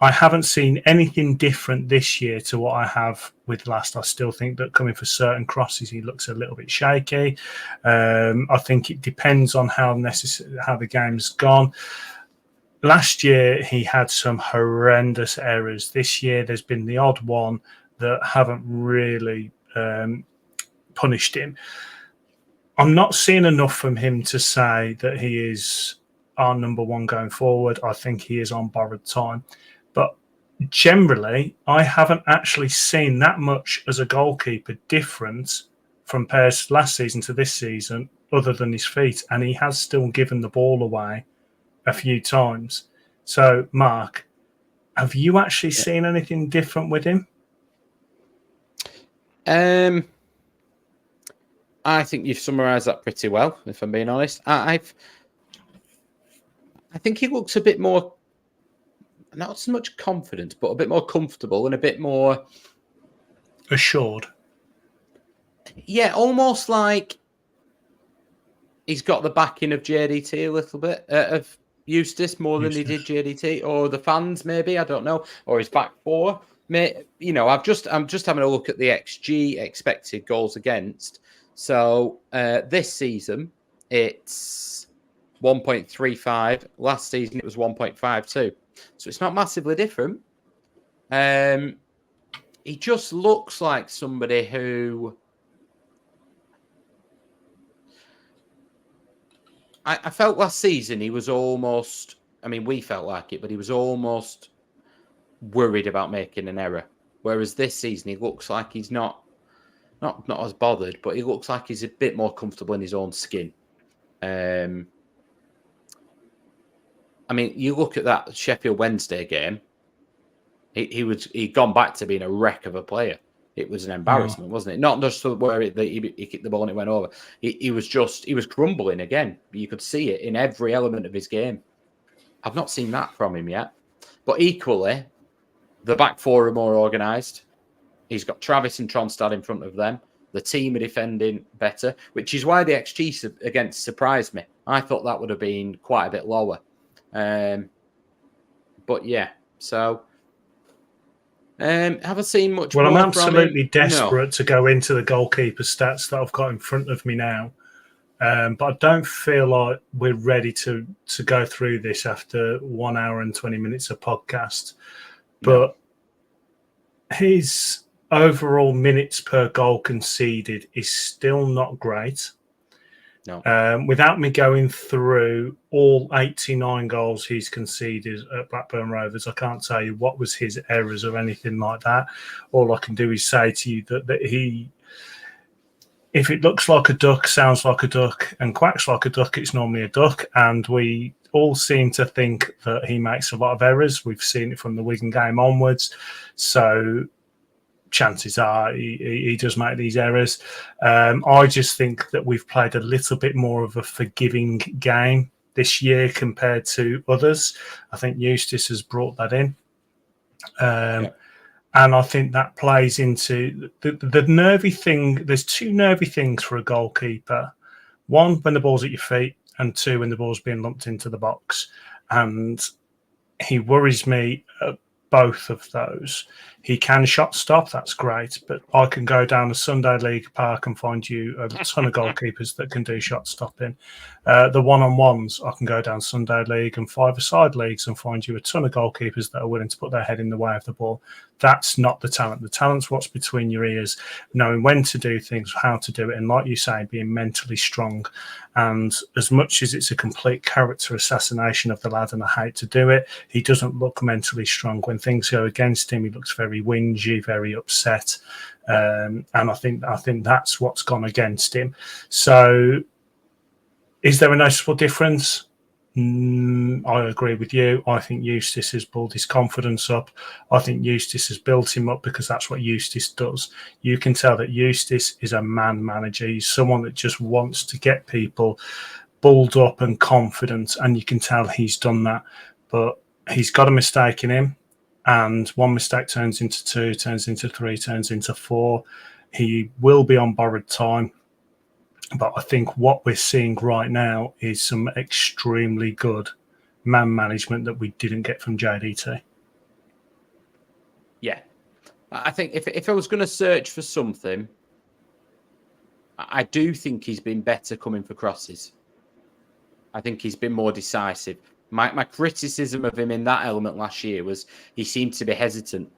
I haven't seen anything different this year to what I have with last. I still think that coming for certain crosses, he looks a little bit shaky. I think it depends on how the game's gone. Last year, he had some horrendous errors. This year, there's been the odd one that haven't really punished him. I'm not seeing enough from him to say that he is our number one going forward. I think he is on borrowed time. But generally, I haven't actually seen that much as a goalkeeper different from Pears last season to this season, other than his feet. And he has still given the ball away a few times. So, Mark, have you actually seen anything different with him? I think you've summarised that pretty well, if I'm being honest. I think he looks a bit more, not so much confident, but a bit more comfortable and a bit more assured. Yeah, almost like he's got the backing of JDT a little bit, of Eustace more than he did JDT, or the fans maybe, I don't know, or his back four. You know, I'm just having a look at the XG, expected goals against. So this season it's 1.35. Last season it was 1.52. So it's not massively different. He just looks like somebody who I felt last season he was almost, I mean, we felt like it, but he was almost worried about making an error. Whereas this season he looks like he's not as bothered, but he looks like he's a bit more comfortable in his own skin. I mean, you look at that Sheffield Wednesday game, he'd gone back to being a wreck of a player. It was an embarrassment, wasn't it? Not just where he kicked the ball and it went over. He was crumbling again. You could see it in every element of his game. I've not seen that from him yet. But equally, the back four are more organised. He's got Travis and Tronstad in front of them. The team are defending better, which is why the XG against surprised me. I thought that would have been quite a bit lower. But yeah, so have I seen much more? Well, I'm absolutely desperate No. to go into the goalkeeper stats that I've got in front of me now. But I don't feel like we're ready to go through this after 1 hour and 20 minutes of podcast. But his overall minutes per goal conceded is still not great. No. Without me going through all 89 goals he's conceded at Blackburn Rovers, I can't tell you what was his errors or anything like that. All I can do is say to you that he, if it looks like a duck, sounds like a duck, and quacks like a duck, it's normally a duck. And we all seem to think that he makes a lot of errors. We've seen it from the Wigan game onwards. So chances are he does make these errors. I just think that we've played a little bit more of a forgiving game this year compared to others. I think Eustace has brought that in. And I think that plays into the nervy thing. There's two nervy things for a goalkeeper. One, when the ball's at your feet, and two, when the ball's being lumped into the box. And he worries me at both of those. He can shot stop, that's great, but I can go down the Sunday League Park and find you a ton of goalkeepers that can do shot stopping. The one-on-ones, I can go down Sunday League and five-a-side leagues and find you a ton of goalkeepers that are willing to put their head in the way of the ball. That's not the talent. The talent's what's between your ears, knowing when to do things, how to do it, and like you say, being mentally strong. And as much as it's a complete character assassination of the lad, and I hate to do it, he doesn't look mentally strong. When things go against him, he looks very whingy, very upset. And I think that's what's gone against him. So is there a noticeable difference? I agree with you. I think Eustace has pulled his confidence up. I think Eustace has built him up because that's what Eustace does. You can tell that Eustace is a man manager. He's someone that just wants to get people bulled up and confident, and you can tell he's done that. But he's got a mistake in him, and one mistake turns into two, turns into three, turns into four. He will be on borrowed time. But I think what we're seeing right now is some extremely good man management that we didn't get from JDT. Yeah. I think if I was going to search for something, I do think he's been better coming for crosses. I think he's been more decisive. My criticism of him in that element last year was he seemed to be hesitant,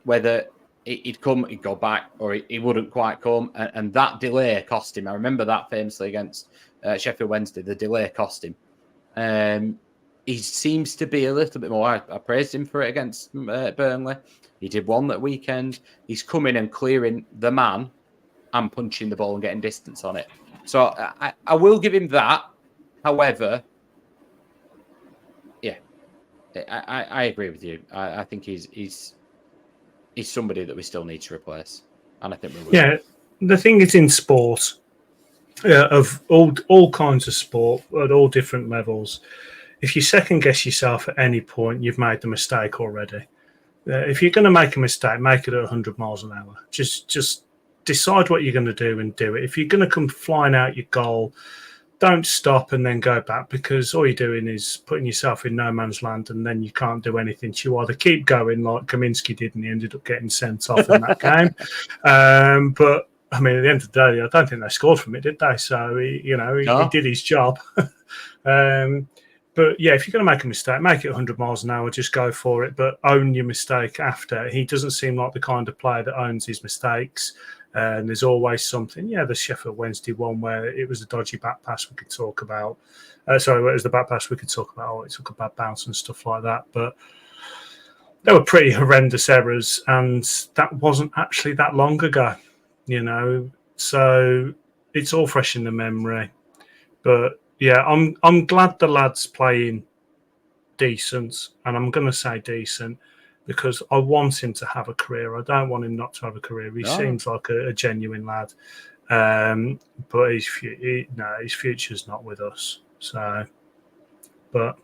whether he'd come, he'd go back, or he wouldn't quite come. And that delay cost him. I remember that famously against Sheffield Wednesday. The delay cost him. He seems to be a little bit more. I praised him for it against Burnley. He did one that weekend. He's coming and clearing the man and punching the ball and getting distance on it. So I will give him that. However, yeah, I agree with you. I think he's somebody that we still need to replace, and I think we will. Yeah, the thing is in sport, of all kinds of sport at all different levels, if you second guess yourself at any point, you've made the mistake already. If you're going to make a mistake, make it at 100 miles an hour. Just decide what you're going to do and do it. If you're going to come flying out your goal, don't stop and then go back, because all you're doing is putting yourself in no man's land, and then you can't do anything. You either keep going like Kaminsky did, and he ended up getting sent off in that game. But I mean, at the end of the day, I don't think they scored from it, did they? So he did his job. But yeah, if you're going to make a mistake, make it 100 miles an hour. Just go for it, but own your mistake after. He doesn't seem like the kind of player that owns his mistakes. And there's always something. Yeah, the Sheffield Wednesday one where it was a dodgy back pass we could talk about. It was the back pass we could talk about. It took a bad bounce and stuff like that. But they were pretty horrendous errors, and that wasn't actually that long ago, So it's all fresh in the memory. But yeah, I'm glad the lad's playing decent, and I'm going to say decent, because I want him to have a career. I don't want him not to have a career. He seems like a genuine lad, but his future's not with us. So, but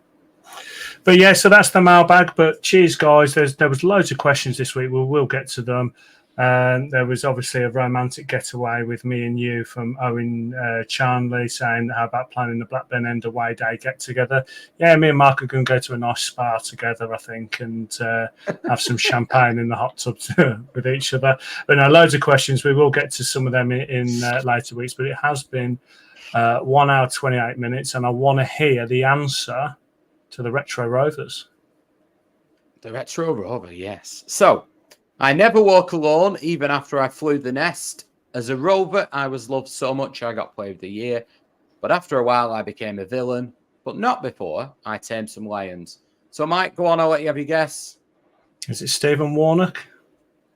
yeah. So that's the mailbag. But cheers, guys. There was loads of questions this week. We'll get to them. There was obviously a romantic getaway with me and you from Owen Charnley saying, how about planning the Blackburn End away day get together? Yeah, me and Mark are going to go to a nice spa together, I think, and have some champagne in the hot tub with each other. But no, loads of questions. We will get to some of them in later weeks, but it has been 1 hour, 28 minutes, and I want to hear the answer to the Retro Rovers. The Retro Rover, yes. So, I never walk alone, even after I flew the nest. As a Rover, I was loved so much I got Player of the Year. But after a while, I became a villain. But not before I tamed some lions. So, Mike, go on, I'll let you have your guess. Is it Stephen Warnock?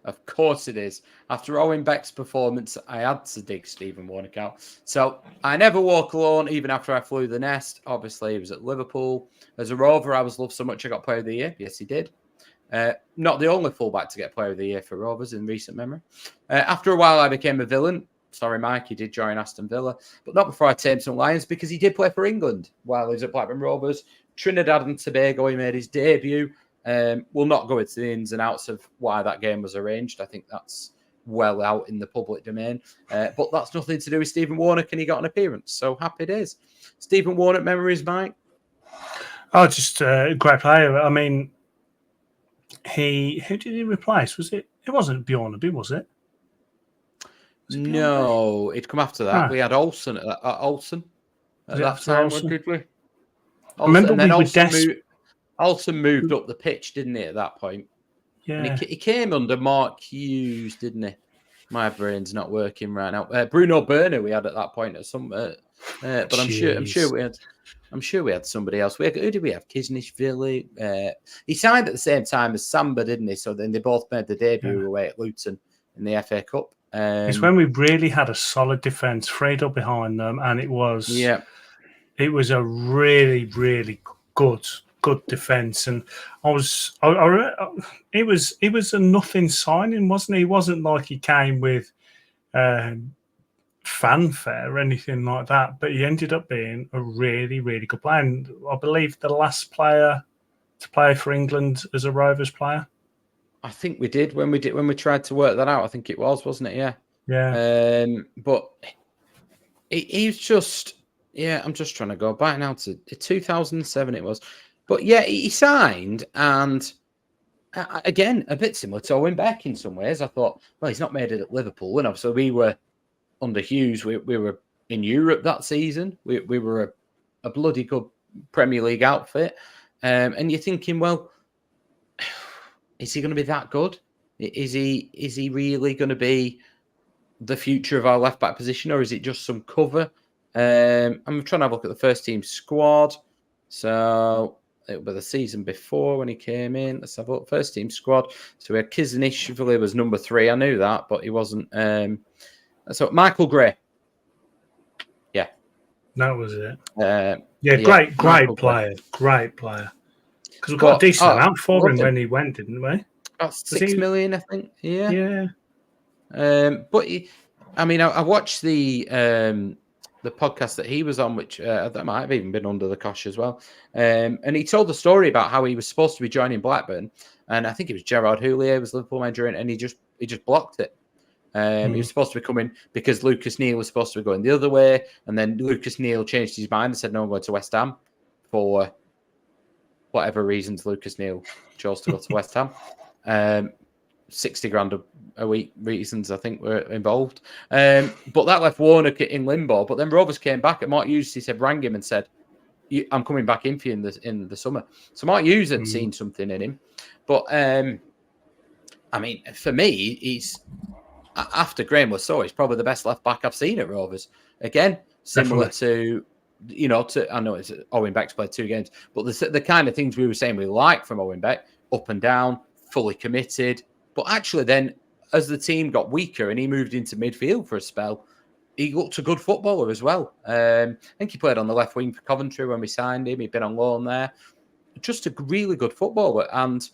Of course it is. After Owen Beck's performance, I had to dig Stephen Warnock out. So, I never walk alone, even after I flew the nest. Obviously, he was at Liverpool. As a Rover, I was loved so much I got Player of the Year. Yes, he did. Not the only fullback to get Player of the Year for Rovers in recent memory. After a while, I became a villain. Sorry, Mike, he did join Aston Villa, but not before I tamed some Lions because he did play for England while he was at Blackburn Rovers. Trinidad and Tobago, he made his debut. We'll not go into the ins and outs of why that game was arranged. I think that's well out in the public domain. But that's nothing to do with Stephen Warnock, and he got an appearance. So happy days. Stephen Warnock memories, Mike? Oh, just a great player. I mean, who did he replace? Was it? It wasn't Bjornaby, was it? No, it'd come after that. We had Olsen at that time, did we? I remember Olsen moved up the pitch, didn't he, at that point? Yeah. And he came under Mark Hughes, didn't he? My brain's not working right now. Bruno Berner we had at that point at some, but I'm sure we had somebody else. Who did we have? Kisnishvili. He signed at the same time as Samba, didn't he? So then they both made the debut away at Luton in the FA Cup. It's when we really had a solid defence, Fredo behind them, and it was a really, really good defence. And it was a nothing signing, wasn't he? It wasn't like he came with fanfare or anything like that, but he ended up being a really, really good player. And I believe the last player to play for England as a Rovers player. I think we did when we tried to work that out. I think it was, wasn't it? Yeah. Yeah. But he's just, I'm just trying to go back now to 2007 it was. But yeah, he signed, and again, a bit similar to Owen Beck in some ways. I thought, well, he's not made it at Liverpool, and so we were under Hughes. We were in Europe that season. We were a bloody good Premier League outfit, and you're thinking, well, is he going to be that good? Is he really going to be the future of our left back position, or is it just some cover? I'm trying to have a look at the first team squad. So it was the season before when he came in. Let's have a look. First team squad. So we had Kisnishvili was number 3. I knew that, but he wasn't. So Michael Gray. Yeah, that was it. Great player. Great player. Because we got a decent amount for him when he went, didn't we? About 6 million, I think. Yeah. Yeah. But I watched the podcast that he was on, which that might have even been under the cosh as well. And he told the story about how he was supposed to be joining Blackburn, and I think it was Gerard Houllier was Liverpool manager, and he just blocked it. He was supposed to be coming because Lucas Neal was supposed to be going the other way, and then Lucas Neal changed his mind and said, "No, I'm going to West Ham," for whatever reasons Lucas Neal chose to go to West Ham. 60 grand a week reasons I think were involved. But that left Warnock in limbo. But then Rovers came back, and Mark Hughes, he said, rang him and said, I'm coming back in for you in the summer. So Mark Hughes had seen something in him. But for me, he's after Graham Lasso, he's probably the best left back I've seen at Rovers. Again, similar to I know it's Owen Beck's played 2 games, but the kind of things we were saying we like from Owen Beck, up and down, fully committed. But actually then, as the team got weaker and he moved into midfield for a spell, he looked a good footballer as well. I think he played on the left wing for Coventry when we signed him. He'd been on loan there. Just a really good footballer, and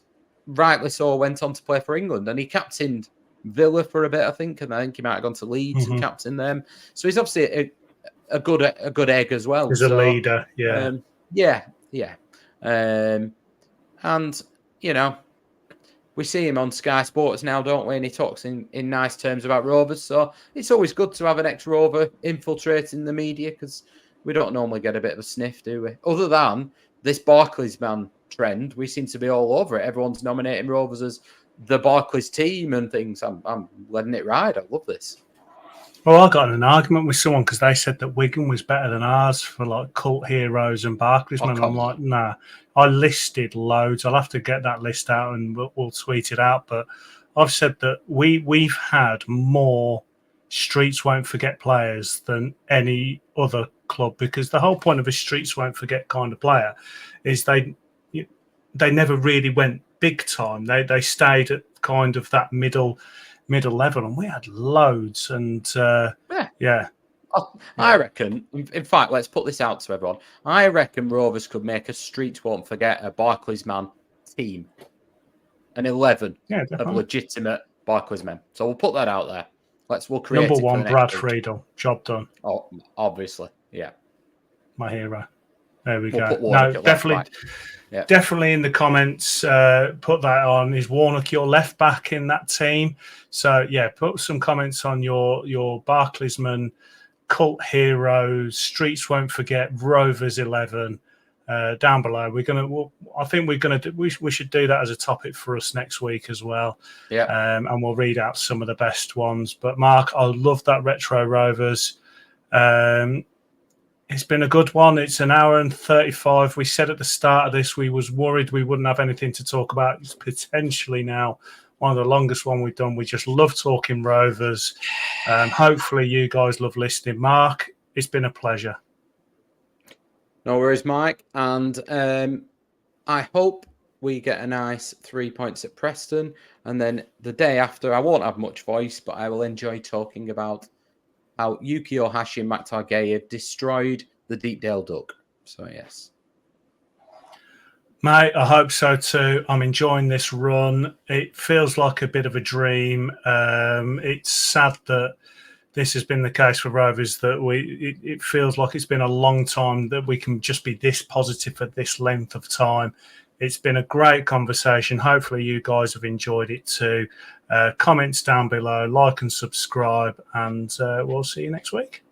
rightly so went on to play for England. And he captained Villa for a bit, I think, and I think he might have gone to Leeds and captained them. So he's obviously a good egg as well. He's a leader, yeah. And, we see him on Sky Sports now, don't we? And he talks in nice terms about Rovers. So it's always good to have an ex-Rover infiltrating the media, because we don't normally get a bit of a sniff, do we? Other than this Barclays man trend, we seem to be all over it. Everyone's nominating Rovers as the Barclays team and things. I'm letting it ride. I love this. Well, I got in an argument with someone because they said that Wigan was better than ours for like cult heroes and Barclays. And I'm like, nah. I listed loads. I'll have to get that list out and we'll tweet it out. But I've said that we've had more Streets Won't Forget players than any other club, because the whole point of a Streets Won't Forget kind of player is they never really went big time. They stayed at kind of that middle level, and we had loads. And I reckon, in fact, let's put this out to everyone. I reckon Rovers could make a Streets Won't Forget a Barclays man team. an 11 Yeah, of definitely. legitimate Barclays men. So we'll put that out there. We'll create Number it for one, the next Brad week. Friedel. Job done. Oh, obviously, yeah. My hero. There we We'll go. put Warnock at left back. Yeah. Definitely in the comments, put that on. Is Warnock your left back in that team? So yeah, put some comments on your Barclaysman, cult heroes, Streets Won't Forget, Rovers 11 down below. I think we should do that as a topic for us next week as well. Yeah. And we'll read out some of the best ones. But Mark, I love that retro Rovers. It's been a good one. It's an hour and 35. We said at the start of this, we was worried we wouldn't have anything to talk about. It's potentially now one of the longest one we've done. We just love talking Rovers. Hopefully you guys love listening. Mark, it's been a pleasure. No worries, Mike. And I hope we get a nice 3 points at Preston. And then the day after, I won't have much voice, but I will enjoy talking about how Yuki, Ohashi, and Matt Targaya destroyed the Deepdale Duck. So, yes. Mate, I hope so too. I'm enjoying this run. It feels like a bit of a dream. It's sad that this has been the case for Rovers, that it feels like it's been a long time that we can just be this positive for this length of time. It's been a great conversation. Hopefully you guys have enjoyed it too. Comments down below, like and subscribe, and we'll see you next week.